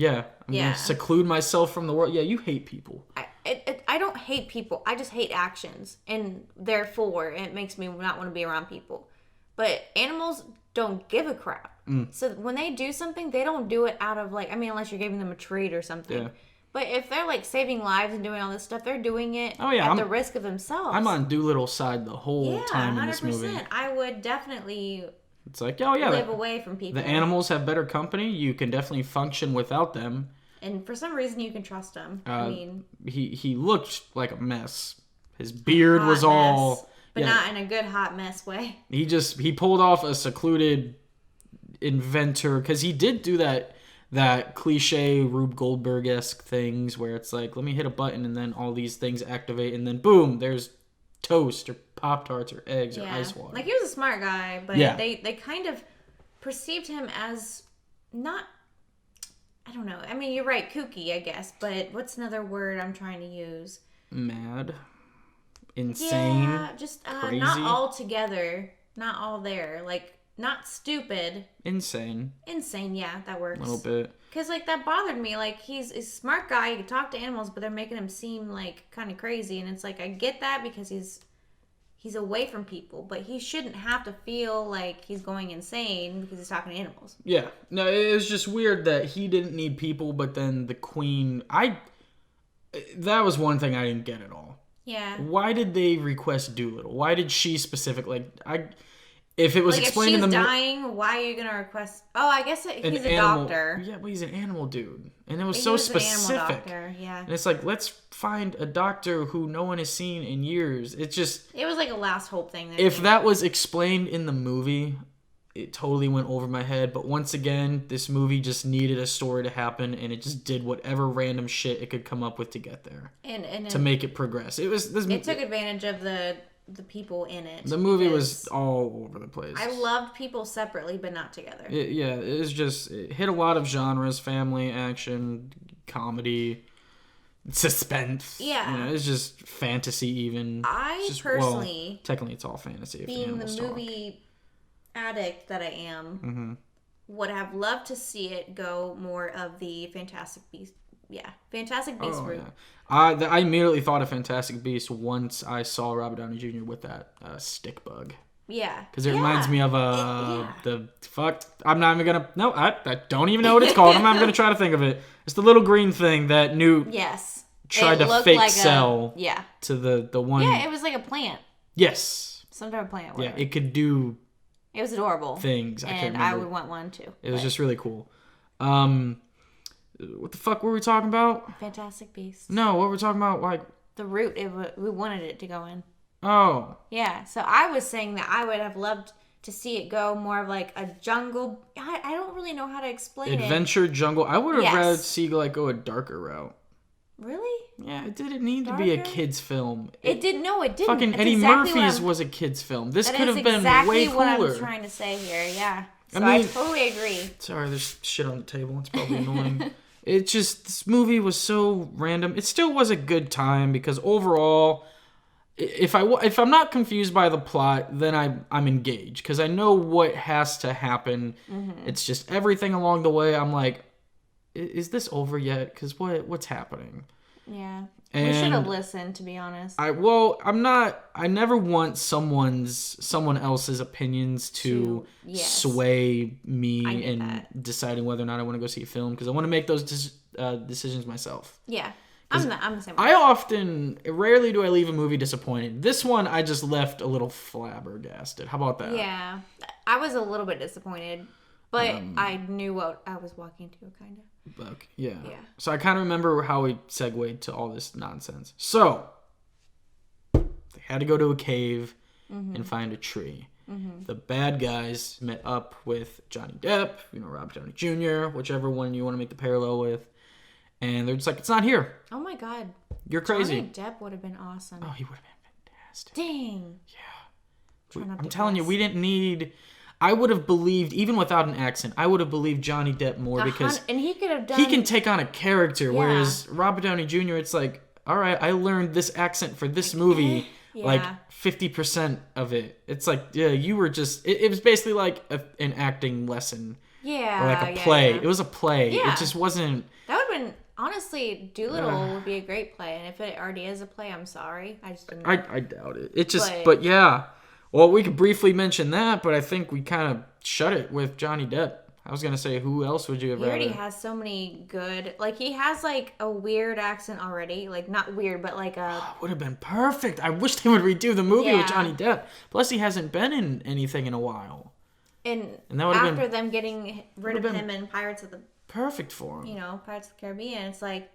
gonna seclude myself from the world. Yeah, you hate people. I don't hate people. I just hate actions. And therefore, it makes me not want to be around people. But animals don't give a crap. So when they do something, they don't do it out of like... I mean, unless you're giving them a treat or something. Yeah. But if they're like saving lives and doing all this stuff, they're doing it at the risk of themselves. I'm on Dolittle's side the whole time in this movie. 100%. I would definitely... It's like, oh yeah, live away from people. The animals have better company. You can definitely function without them. And for some reason, you can trust him. I mean, he looked like a mess. His beard was all, but not in a good hot mess way. He pulled off a secluded inventor, because he did do that cliche Rube Goldberg-esque things where it's like, let me hit a button and then all these things activate, and then boom, there's toast or Pop-Tarts or eggs or ice water. Like, he was a smart guy, but they kind of perceived him as not, I don't know. I mean, you're right, kooky, I guess, but what's another word I'm trying to use? Mad. Insane. Yeah, just crazy. Not all together, not all there. Like, not stupid. Insane, yeah, that works. A little bit. Because, like, that bothered me. Like, he's a smart guy. He can talk to animals, but they're making him seem, like, kind of crazy. And it's like, I get that because he's away from people. But he shouldn't have to feel like he's going insane because he's talking to animals. Yeah. No, it was just weird that he didn't need people, but then the queen... That was one thing I didn't get at all. Yeah. Why did they request Dolittle? Why did she specifically... If it was explained in the... If she's dying, why are you going to request... Oh, I guess he's a doctor. Yeah, but he's an animal dude. And it was so specific. An animal doctor, yeah. And it's like, let's find a doctor who no one has seen in years. It's just... It was like a last hope thing. If that was explained in the movie, it totally went over my head. But once again, this movie just needed a story to happen, and it just did whatever random shit it could come up with to get there. And to make it progress. It took advantage of the people in it. The movie was all over the place. I loved people separately, but not together. It hit a lot of genres: family, action, comedy. suspense. Yeah. You know, it's just fantasy even. I just, personally, technically it's all fantasy. If being the animals movie addict that I am, would have loved to see it go more of the Fantastic Beast. Yeah, Fantastic Beast route. Yeah. I immediately thought of Fantastic Beast once I saw Robert Downey Jr. with that stick bug. Yeah. Because it reminds me of the fuck. I'm not even gonna. No, I don't even know what it's called. I'm not even gonna try to think of it. It's the little green thing that Newt tried to fake sell to the one. Yeah, it was like a plant. Yes. Some type of plant. Whatever. Yeah, it could do. It was adorable. Things. I can't remember. I would want one too. It was just really cool. What the fuck were we talking about? Fantastic Beasts. No, what were we talking about? Like the route we wanted it to go in. Oh. Yeah, so I was saying that I would have loved to see it go more of like a jungle. I don't really know how to explain Adventure jungle. I would have rather see like go a darker route. Really? Yeah, it didn't need to be a kid's film. It didn't. No, it didn't. Fucking That's Eddie exactly Murphy's was a kid's film. This could have been exactly way cooler. What I was trying to say here. Yeah. So I totally agree. Sorry, there's shit on the table. It's probably annoying. It just, this movie was so random. It still was a good time because overall, if I'm not confused by the plot, then I'm engaged because I know what has to happen. It's just everything along the way. I'm like, is this over yet? Because what's happening? Yeah. And we should have listened, to be honest. I never want someone else's opinions to sway me in deciding whether or not I want to go see a film because I want to make those decisions myself. Yeah. I'm the same way. Rarely do I leave a movie disappointed. This one, I just left a little flabbergasted. How about that? Yeah. I was a little bit disappointed, but I knew what I was walking to, kind of. Book. Yeah. So I kind of remember how we segued to all this nonsense. So they had to go to a cave and find a tree. The bad guys met up with Johnny Depp, Robert Downey Jr., whichever one you want to make the parallel with, and they're just like, it's not here. Oh my god, you're crazy. Johnny Depp would have been awesome. Oh, he would have been fantastic. Dang. Yeah. I'm telling you, we didn't need. I would have believed, even without an accent, I would have believed Johnny Depp more because and he could have done. He can take on a character, whereas Robert Downey Jr. It's like, all right, I learned this accent for this movie, like 50% of it. It's like, you were just. It was basically like an acting lesson. Yeah. Or like a play. Yeah. It was a play. Yeah. It just wasn't. That would have been. Honestly, Dolittle would be a great play, and if it already is a play, I'm sorry. I just didn't. I doubt it. It just, but yeah. Well, we could briefly mention that, but I think we kind of shut it with Johnny Depp. I was gonna say, who else would you have? He already has so many good. Like he has like a weird accent already. Like not weird, but like a. Would have been perfect. I wish they would redo the movie with Johnny Depp. Plus, he hasn't been in anything in a while. And that would have after them getting rid of him in Pirates of the. Perfect for him. Pirates of the Caribbean. It's like,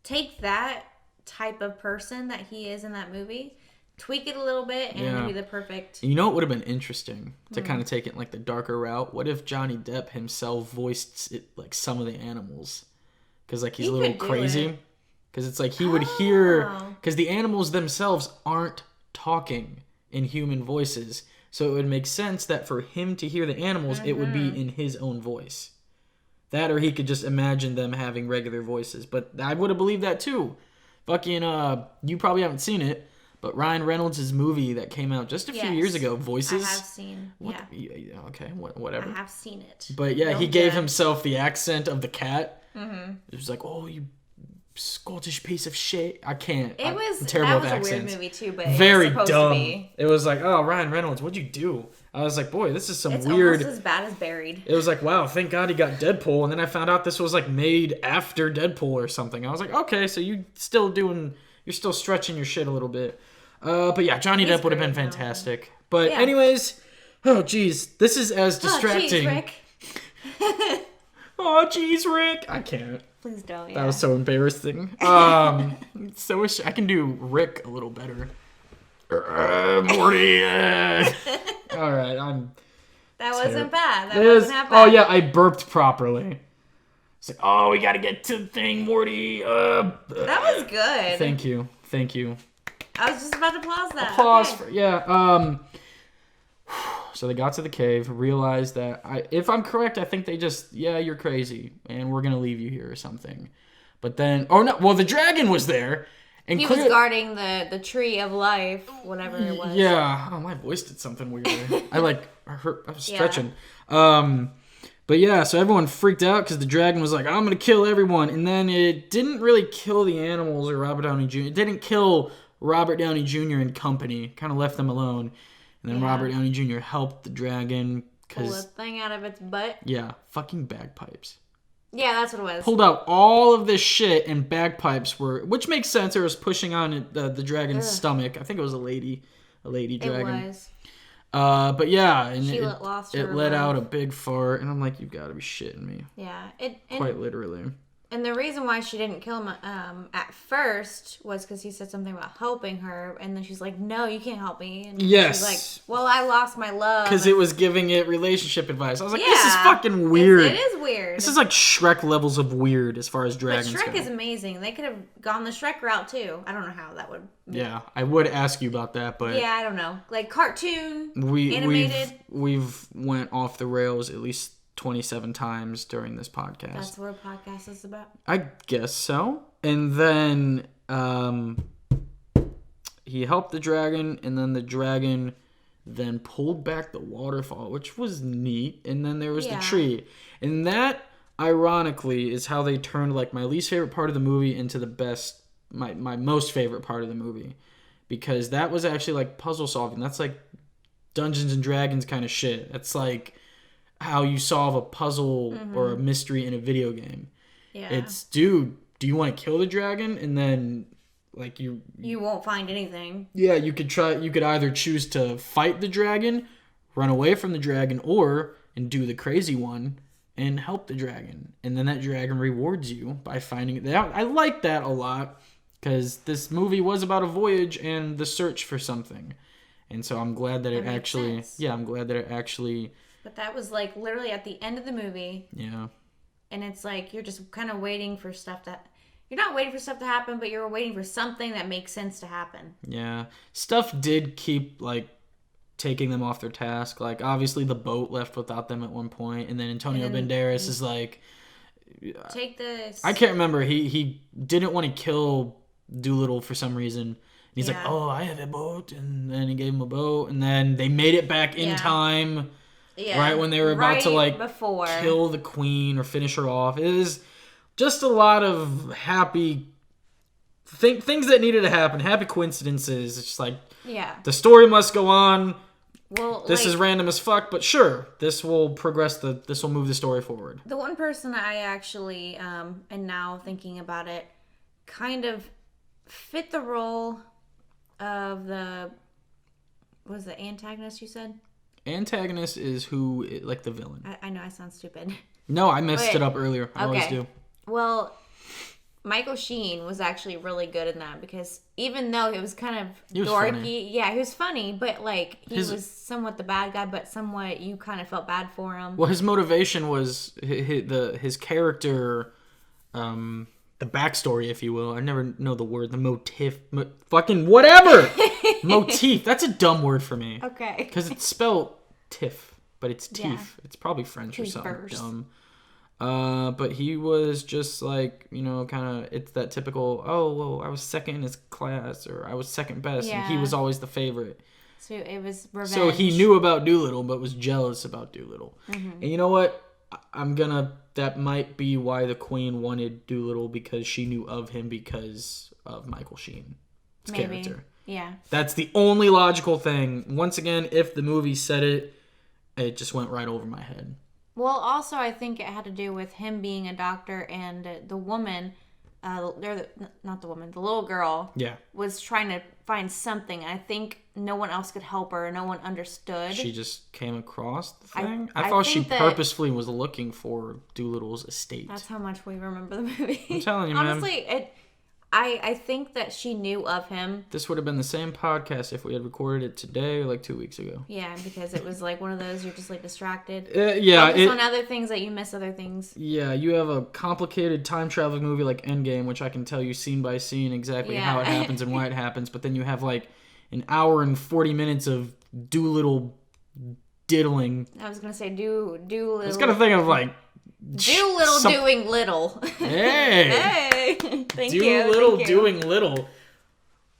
take that type of person that he is in that movie, tweak it a little bit, and it'd be the perfect. You know what would have been interesting to kind of take it like the darker route? What if Johnny Depp himself voiced it like some of the animals? Because like he's a little crazy. Because it's like he would hear. Because the animals themselves aren't talking in human voices, so it would make sense that for him to hear the animals, it would be in his own voice. That or he could just imagine them having regular voices. But I would have believed that too. Fucking, you probably haven't seen it, but Ryan Reynolds' movie that came out just a few years ago, Voices. I have seen, Okay, whatever. I have seen it. But yeah, he gave himself the accent of the cat. It was like, oh, you Scottish piece of shit. I can't. I'm terrible with accents. That was a weird movie too, but very it was dumb. To be. It was like, oh, Ryan Reynolds, what'd you do? I was like, boy, this is some it's weird. It's almost as bad as Buried. It was like, wow, thank God he got Deadpool, and then I found out this was like made after Deadpool or something. I was like, okay, so you're still stretching your shit a little bit. But yeah, Johnny Depp would have been fantastic. But anyways, oh geez, this is as distracting. Oh geez, Rick. Oh geez, Rick. I can't. Please don't. That was so embarrassing. So wish I can do Rick a little better. Morty. All right, That wasn't bad. That wasn't half bad. Oh yeah, I burped properly. It's like, oh, we gotta get to the thing, Morty. That was good. Thank you. I was just about to applause that. So they got to the cave, realized that if I'm correct, I think they just, you're crazy, and we're gonna leave you here or something. But then, oh no, well the dragon was there. And he was guarding the tree of life, whatever it was. Yeah. Oh, my voice did something weird. I was stretching. But yeah, so everyone freaked out because the dragon was like, I'm going to kill everyone. And then it didn't really kill the animals or Robert Downey Jr. It didn't kill Robert Downey Jr. and company. Kind of left them alone. And then Robert Downey Jr. helped the dragon. Pull the thing out of its butt. Yeah, fucking bagpipes. Yeah, that's what it was. Pulled out all of this shit, and bagpipes were, which makes sense. It was pushing on the dragon's stomach. I think it was a lady dragon. It was. But yeah, and she lost her it let out a big fart, and I'm like, you've got to be shitting me. Yeah, quite literally. And the reason why she didn't kill him at first was because he said something about helping her, and then she's like, "No, you can't help me." And she's like, "Well, I lost my love." Because it was giving it relationship advice. I was like, "This is fucking weird." It is weird. This is like Shrek levels of weird as far as dragons go. But Shrek is amazing. They could have gone the Shrek route too. I don't know how that would. Yeah, I would ask you about that, but yeah, I don't know. Like cartoon, animated. We've went off the rails at least 27 times during this podcast. That's what a podcast is about? I guess so. And then he helped the dragon, and then the dragon then pulled back the waterfall, which was neat. And then there was the tree. And that, ironically, is how they turned like my least favorite part of the movie into the best, my most favorite part of the movie. Because that was actually like puzzle solving. That's like Dungeons and Dragons kind of shit. That's like how you solve a puzzle or a mystery in a video game. Yeah. It's, dude, do you want to kill the dragon? And then, like, you won't find anything. Yeah, you could either choose to fight the dragon, run away from the dragon, and do the crazy one and help the dragon. And then that dragon rewards you by finding it. I like that a lot because this movie was about a voyage and the search for something. And so I'm glad that I'm glad that it actually... But that was like literally at the end of the movie. Yeah. And it's like you're just kind of waiting for stuff that... You're not waiting for stuff to happen, but you're waiting for something that makes sense to happen. Yeah. Stuff did keep, like, taking them off their task. Like, obviously the boat left without them at one point. And then Antonio Banderas is like... Take this. I can't remember. He didn't want to kill Dolittle for some reason. And he's like, oh, I have a boat. And then he gave him a boat. And then they made it back in time... Yeah, right when they were about to like kill the queen or finish her off. It is just a lot of happy things that needed to happen. Happy coincidences. It's just like the story must go on. Well, this is random as fuck, but sure, this will progress. This will move the story forward. The one person I actually, and now thinking about it, kind of fit the role of the antagonist. You said. Antagonist is who, like the villain. I know I sound stupid. No, I messed it up earlier. I always do. Well, Michael Sheen was actually really good in that because even though it was kind of dorky, funny. Yeah, he was funny, but like he was somewhat the bad guy, but somewhat you kind of felt bad for him. Well, his motivation was his character, the backstory, if you will. I never know the word. The motif, fucking whatever. Motif. That's a dumb word for me. Okay. Because it's spelled tiff, but it's teeth. Yeah. It's probably French or something dumb. But he was just like, kind of, it's that typical, oh, well, I was second in his class, or I was second best, and he was always the favorite. So it was revenge. So he knew about Dolittle, but was jealous about Dolittle. Mm-hmm. And you know what? That might be why the queen wanted Dolittle, because she knew of him because of Michael Sheen's character. Yeah. That's the only logical thing. Once again, if the movie said it, it just went right over my head. Well, also, I think it had to do with him being a doctor and the woman, the little girl, was trying to find something. I think no one else could help her. No one understood. She just came across the thing? I thought she purposefully was looking for Dolittle's estate. That's how much we remember the movie. I'm telling you, man. Honestly, I think that she knew of him. This would have been the same podcast if we had recorded it today or like 2 weeks ago. Yeah, because it was like one of those you're just like distracted. Focus on other things that you miss other things. Yeah, you have a complicated time traveling movie like Endgame, which I can tell you scene by scene exactly how it happens and why it happens. But then you have like an hour and 40 minutes of Dolittle diddling. I was gonna say Dolittle. I was gonna think of like Dolittle doing little. Hey. Hey. Thank you. Dolittle doing little.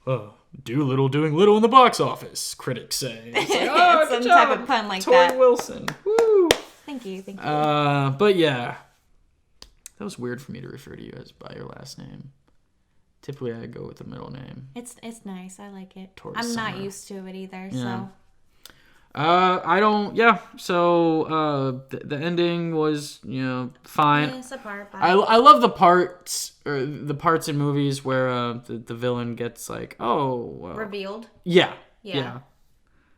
Oh, Dolittle doing little in the box office, critics say. It's like, oh, Some good job, type of pun like Tori that. Wilson. Woo. Thank you. But yeah. That was weird for me to refer to you as by your last name. Typically, I go with the middle name. It's nice. I like it. Tori I'm Summer. not used to it either, Yeah. so. I don't. Yeah. So, the ending was, fine. It's a part. I love the parts in movies where the villain gets like, revealed. Yeah. Yeah.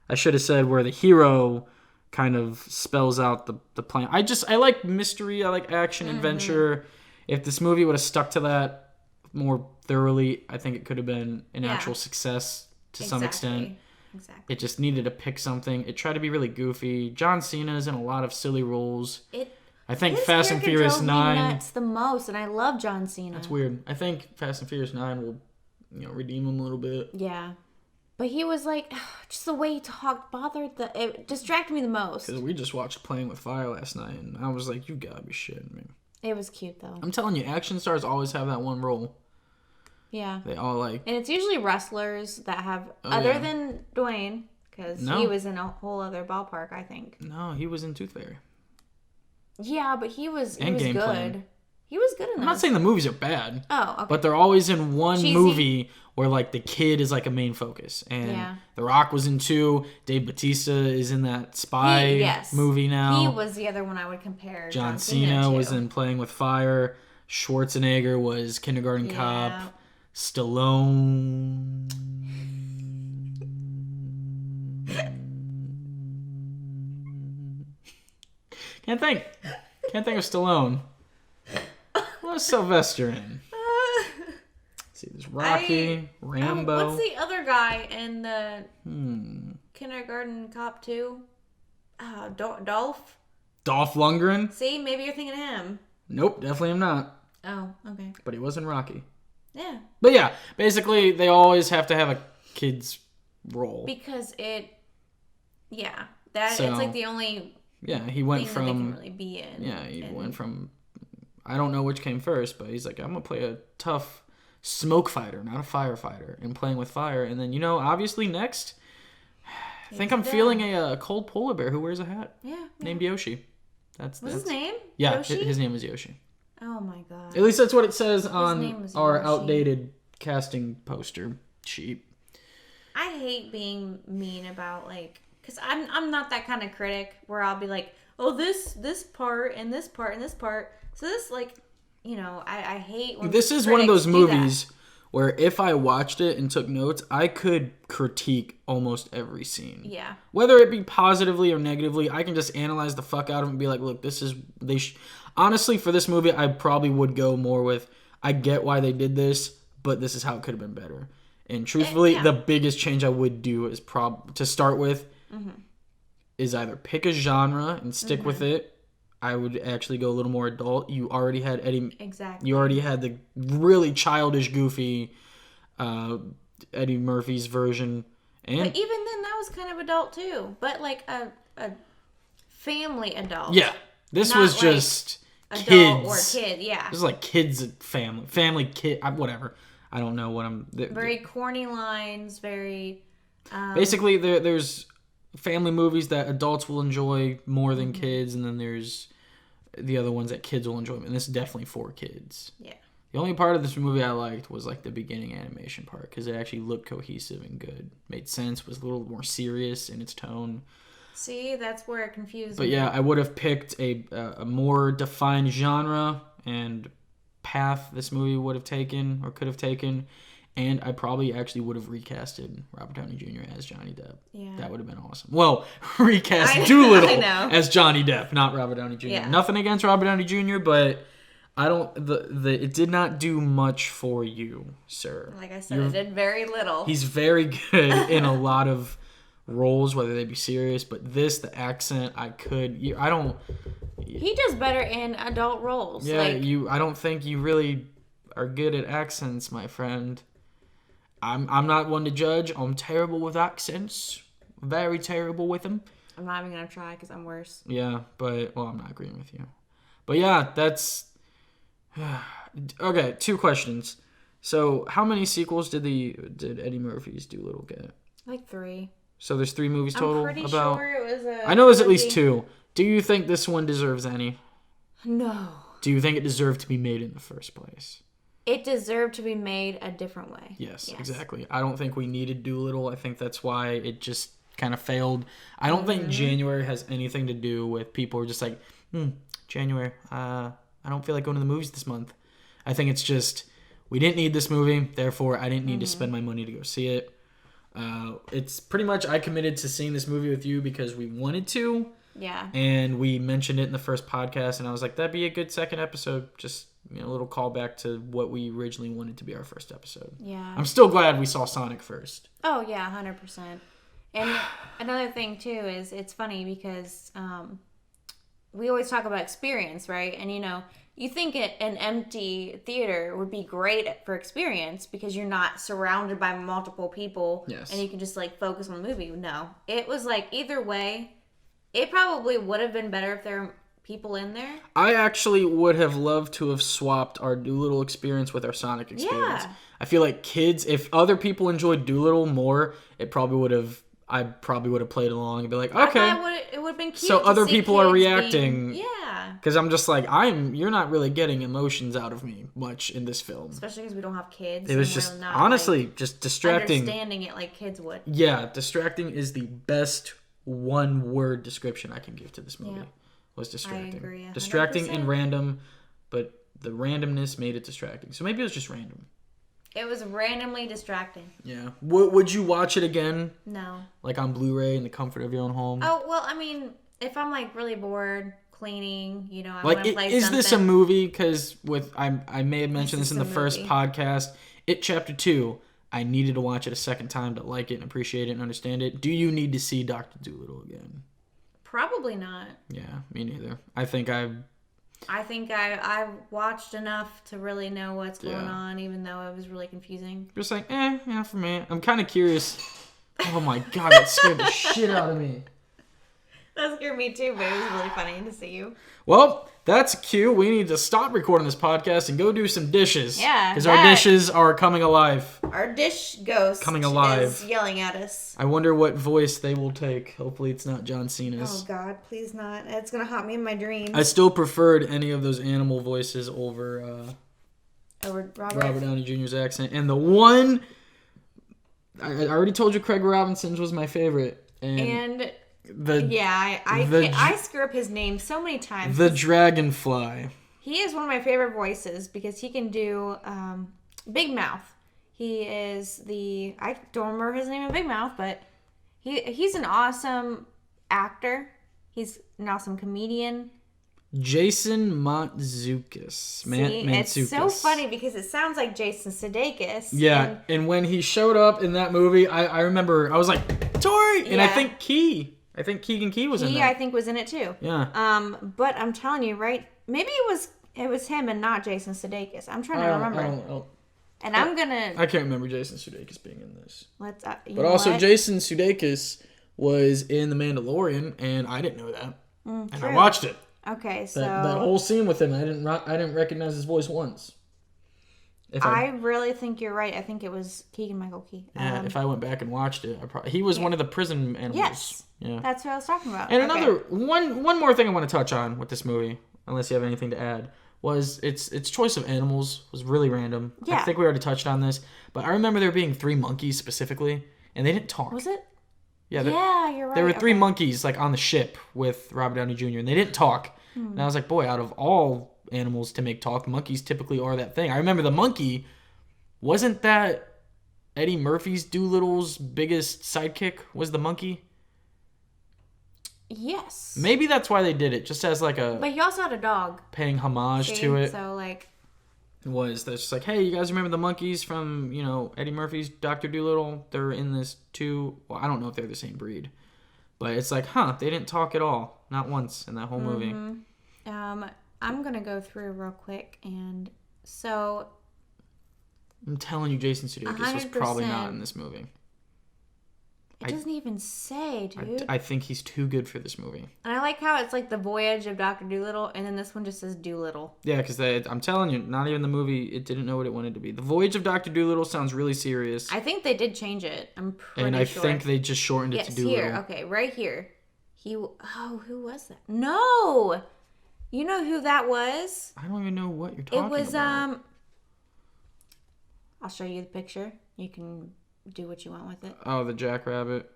I should have said where the hero kind of spells out the plan. I like mystery. I like action, adventure. If this movie would have stuck to that more thoroughly, I think it could have been an actual success to some extent. Exactly. It just needed to pick something. It tried to be really goofy. John Cena's in a lot of silly roles. I think Fast and Furious 9 nuts the most, and I love John Cena. That's weird. I think Fast and Furious 9 will, redeem him a little bit. Yeah. But he was like, just the way he talked it distracted me the most. Because we just watched Playing with Fire last night, and I was like, you gotta be shitting me. It was cute, though. I'm telling you, action stars always have that one role. Yeah. They all like... And it's usually wrestlers that have, than Dwayne, because he was in a whole other ballpark, I think. No, he was in Tooth Fairy. Yeah, but he was good. Plan. He was good in that. I'm not saying the movies are bad. Oh, okay. But they're always in one movie where, like, the kid is, like, a main focus. And The Rock was in 2. Dave Bautista is in that spy movie now. He was the other one I would compare. John Cena was in Playing with Fire. Schwarzenegger was Kindergarten Cop. Stallone. Can't think of Stallone. What was Sylvester in? Let's see, there's Rocky, Rambo. What's the other guy in the Kindergarten Cop 2? Dolph? Dolph Lundgren? See, maybe you're thinking of him. Nope, definitely am not. Oh, okay. But he was in Rocky. Yeah. But yeah, basically they always have to have a kid's role. Because it's like the only he went thing from that they can really be in. Yeah, he went from, I don't know which came first, but he's like, I'm gonna play a tough smoke fighter, not a firefighter, and Playing with Fire. And then, obviously next, I think I'm feeling a cold polar bear who wears a hat. Yeah. Named Yoshi. What's his name? Yeah, Yoshi? His name is Yoshi. Oh my god. At least that's what it says on our outdated casting poster sheet. I hate being mean about, like, because I'm not that kind of critic where I'll be like, oh, this part and this part and this part. So this, like, I hate when this is one of those movies where if I watched it and took notes, I could critique almost every scene. Yeah. Whether it be positively or negatively, I can just analyze the fuck out of it and be like, look, this is... Honestly, for this movie, I probably would go more with, I get why they did this, but this is how it could have been better. And truthfully, the biggest change I would do is to start with is either pick a genre and stick with it. I would actually go a little more adult. You already had Eddie. Exactly. You already had the really childish, goofy Eddie Murphy's version. And but even then, that was kind of adult too. But like a family adult. Yeah. This was like just adult kids. Or kid, yeah. This is like kids, family, kid, whatever. I don't know what I'm... Very corny lines, very... Basically, there's family movies that adults will enjoy more than kids, and then there's the other ones that kids will enjoy. And this is definitely for kids. Yeah. The only part of this movie I liked was like the beginning animation part, because it actually looked cohesive and good. Made sense, was a little more serious in its tone. See, that's where it confused me. But yeah, I would have picked a more defined genre and path this movie would have taken or could have taken, and I probably actually would have recasted Robert Downey Jr. as Johnny Depp. Yeah. That would have been awesome. Well, recast Dolittle as Johnny Depp, not Robert Downey Jr. Yeah. Nothing against Robert Downey Jr., but I don't. It did not do much for you, sir. Like I said, it did very little. He's very good in a lot of roles, whether they be serious, but the accent, I don't. He does better in adult roles. Yeah, I don't think you really are good at accents, my friend. I'm not one to judge. I'm terrible with accents. Very terrible with them. I'm not even gonna try because I'm worse. Yeah, but I'm not agreeing with you. But yeah, that's okay. 2 questions. So, how many sequels did Eddie Murphy's Dolittle get? Like 3. So there's 3 movies total. I'm pretty sure it was a. I know there's at least 2. Do you think this one deserves any? No. Do you think it deserved to be made in the first place? It deserved to be made a different way. Yes, exactly. I don't think we needed Dolittle. I think that's why it just kind of failed. I don't think January has anything to do with people who are just like, January, I don't feel like going to the movies this month. I think it's just, we didn't need this movie, therefore I didn't need to spend my money to go see it. It's pretty much, I committed to seeing this movie with you because we wanted to. Yeah. And we mentioned it in the first podcast, and I was like, that'd be a good second episode. Just, a little callback to what we originally wanted to be our first episode. Yeah. I'm still glad we saw Sonic first. Oh, yeah, 100%. And another thing, too, is it's funny because we always talk about experience, right? And, you think an empty theater would be great for experience because you're not surrounded by multiple people. Yes. And you can just, focus on the movie. No. It was, either way, it probably would have been better if there were people in there. I actually would have loved to have swapped our Dolittle experience with our Sonic experience. Yeah. I feel like kids, if other people enjoyed Dolittle more, I probably would have played along and be like, okay. It would have been cute. So other people are reacting. Yeah. Because I'm just like, you're not really getting emotions out of me much in this film. Especially because we don't have kids. It was just, honestly, just distracting. Understanding it like kids would. Yeah, distracting is the best one-word description I can give to this movie. Yeah. Was distracting. I agree. 100%. Distracting and random, but the randomness made it distracting. So maybe it was just random. It was randomly distracting. Yeah. Would you watch it again? No. Like on Blu-ray in the comfort of your own home? Oh, well, I mean, if I'm really bored, cleaning, I want to play something. Is this a movie? Because I may have mentioned this in the first podcast. It Chapter 2. I needed to watch it a second time to like it and appreciate it and understand it. Do you need to see Dr. Dolittle again? Probably not. Yeah, me neither. I think I watched enough to really know what's going on, even though it was really confusing. Just like, for me. I'm kind of curious. Oh my god, that scared the shit out of me. That scared me too, but it was really funny to see you. Well, that's cue. We need to stop recording this podcast and go do some dishes. Yeah. Because our dishes are coming alive. Our dish ghost coming alive. Is yelling at us. I wonder what voice they will take. Hopefully it's not John Cena's. Oh God, please not. It's going to haunt me in my dreams. I still preferred any of those animal voices over Robert Downey Jr.'s accent. And the one... I already told you Craig Robinson's was my favorite. And I screw up his name so many times. The Dragonfly. He is one of my favorite voices because he can do Big Mouth. He is I don't remember his name in Big Mouth, but he's an awesome actor. He's an awesome comedian. Jason Mantzoukas. It's so funny because it sounds like Jason Sudeikis. Yeah, and when he showed up in that movie, I remember I was like, Tori! And I think Keegan Key was in that. I think was in it too. Yeah. But I'm telling you, right? Maybe it was him and not Jason Sudeikis. I'm trying to remember. I can't remember Jason Sudeikis being in this. But also, Jason Sudeikis was in The Mandalorian, and I didn't know that. And I watched it. Okay, so that whole scene with him, I didn't recognize his voice once. I really think you're right. I think it was Keegan-Michael Key. Yeah, if I went back and watched it, he was one of the prison animals. Yes, yeah, that's what I was talking about. And another one more thing I want to touch on with this movie, unless you have anything to add, was its choice of animals was really random. Yeah. I think we already touched on this, but I remember there being 3 monkeys specifically, and they didn't talk. Was it? Yeah, you're right. There were 3 monkeys on the ship with Robert Downey Jr. and they didn't talk. And I was like, boy, out of all animals to make talk, monkeys typically are that thing. I remember the monkey, wasn't that Eddie Murphy's Doolittle's biggest sidekick? Was the monkey? Yes. Maybe that's why they did it, just as But he also had a dog. Paying homage to it. So that's just like, hey, you guys remember the monkeys from, Eddie Murphy's Dr. Dolittle? They're in this too. Well, I don't know if they're the same breed. But it's like, they didn't talk at all. Not once in that whole movie. I'm going to go through real quick. And so... I'm telling you, Jason Sudeikis was probably not in this movie. It doesn't even say, dude. I think he's too good for this movie. And I like how it's like the voyage of Dr. Dolittle, and then this one just says Dolittle. Yeah, because I'm telling you, not even the movie, it didn't know what it wanted to be. The Voyage of Dr. Dolittle sounds really serious. I think they did change it. I'm pretty sure. And I think they just shortened it to Dolittle. Here. Okay, right here. Who was that? No! You know who that was? I don't even know what you're talking about. It was, I'll show you the picture. You can do what you want with it. Oh, the Jackrabbit.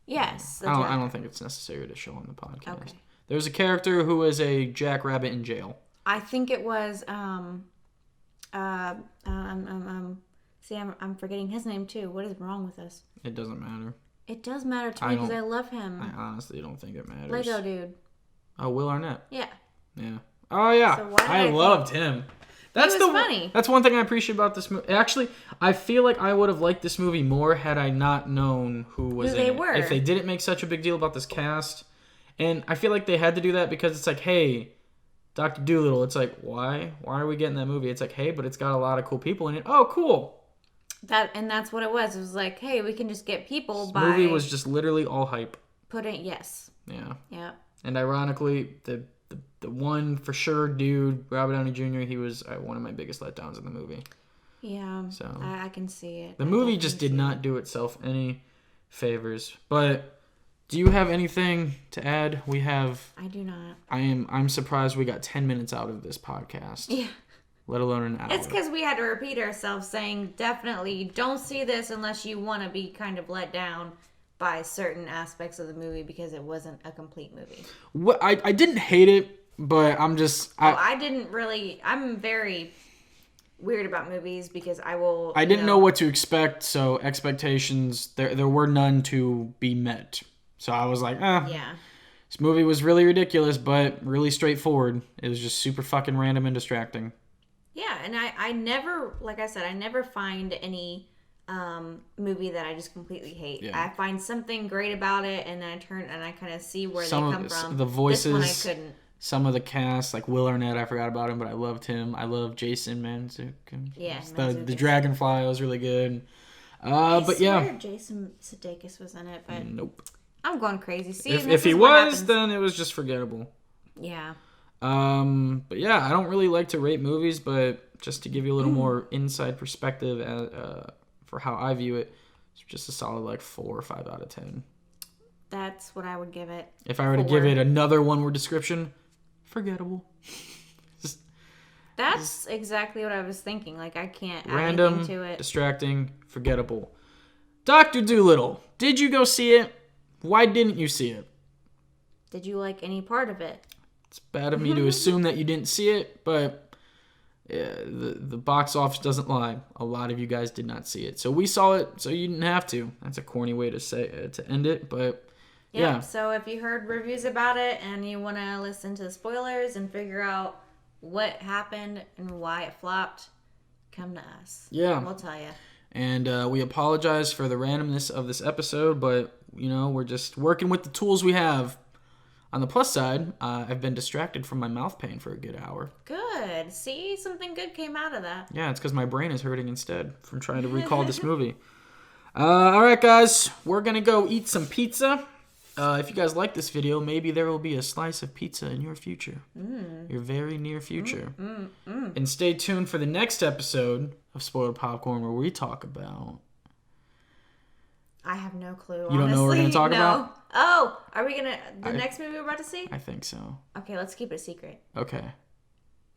Yes. I don't think it's necessary to show on the podcast. Okay. There's a character who was a Jackrabbit in jail. I think it was see, I'm forgetting his name too. What is wrong with us? It doesn't matter. It does matter to me because I love him. I honestly don't think it matters. Lego dude. Oh, Will Arnett. Yeah. Yeah. Oh yeah. So I loved him. That's funny. That's one thing I appreciate about this movie. Actually, I feel like I would have liked this movie more had I not known who was in it. were. If they didn't make such a big deal about this cast. And I feel like they had to do that because it's like, hey, Dr. Dolittle. It's like, why? Why are we getting that movie? It's like, hey, but it's got a lot of cool people in it. Oh, cool. That's what it was. It was like, hey, we can just get people this by... movie was just literally all hype. Yes. Yeah. Yeah. And ironically, the one for sure dude, Robert Downey Jr., he was one of my biggest letdowns in the movie. Yeah. So I can see it. The movie just did not do itself any favors. But do you have anything to add? I do not. I'm surprised we got 10 minutes out of this podcast. Yeah. Let alone an hour. It's because we had to repeat ourselves saying definitely don't see this unless you want to be kind of let down by certain aspects of the movie because it wasn't a complete movie. I didn't hate it, but I'm just... I didn't really... I'm very weird about movies because I didn't know what to expect, so expectations, there were none to be met. So I was like, Yeah. This movie was really ridiculous, but really straightforward. It was just super fucking random and distracting. Yeah, and I never, like I said, I never find any movie that I just completely hate. Yeah. I find something great about it, and then I turn and I kind of see where they come from. The voices, this one I couldn't. Some of the cast, like Will Arnett, I forgot about him, but I loved him. I love Jason Mantzoukas. Yeah, the Dragonfly was really good. But yeah, Jason Sudeikis was in it, but nope. I'm going crazy. See, if he was, then it was just forgettable. Yeah. But yeah, I don't really like to rate movies, but just to give you a little more inside perspective for how I view it, it's just a solid like 4 or 5 out of 10. That's what I would give it. If I were to give it another one-word description, forgettable. That's exactly what I was thinking. Like I can't add random, anything to it. Distracting, forgettable. Dr. Dolittle. Did you go see it? Why didn't you see it? Did you like any part of it? It's bad of me to assume that you didn't see it, but yeah, the box office doesn't lie. A lot of you guys did not see it. So we saw it, so you didn't have to. That's a corny way to say to end it, but yeah. So if you heard reviews about it and you want to listen to the spoilers and figure out what happened and why it flopped, come to us. Yeah. We'll tell you. And we apologize for the randomness of this episode, but, we're just working with the tools we have. On the plus side, I've been distracted from my mouth pain for a good hour. Good. See, something good came out of that. Yeah, it's because my brain is hurting instead from trying to recall this movie. All right, guys, we're going to go eat some pizza. If you guys like this video, maybe there will be a slice of pizza in your future. Your very near future. And stay tuned for the next episode of Spoiled Popcorn where we talk about... I have no clue, You don't know what we're going to talk about? Oh, are we going to... The next movie we're about to see? I think so. Okay, let's keep it a secret. Okay.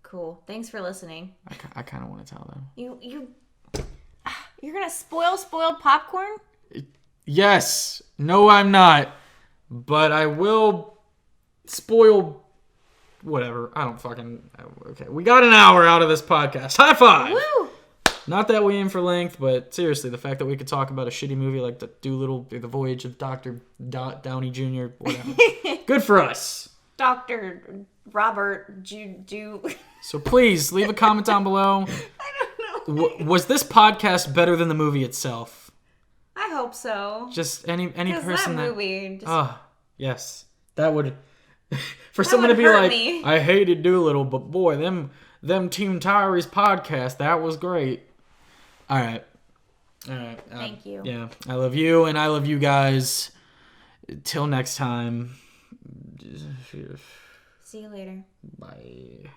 Cool. Thanks for listening. I kind of want to tell them. You're going to spoiled popcorn? Yes. No, I'm not. But I will spoil... Whatever. I don't fucking... Okay. We got an hour out of this podcast. High five! Woo! Not that we aim for length, but seriously, the fact that we could talk about a shitty movie like the Dolittle, the Voyage of Dr. Downey Jr., whatever. Good for us. Dr. Robert So please, leave a comment down below. I don't know. Was this podcast better than the movie itself? I hope so. Just any person that movie just... Oh, yes. That would... For someone to be like, me. I hated Dolittle, but boy, them TeamTyri's podcast, that was great. All right. All right. Thank you. Yeah, I love you, and I love you guys. Till next time. See you later. Bye.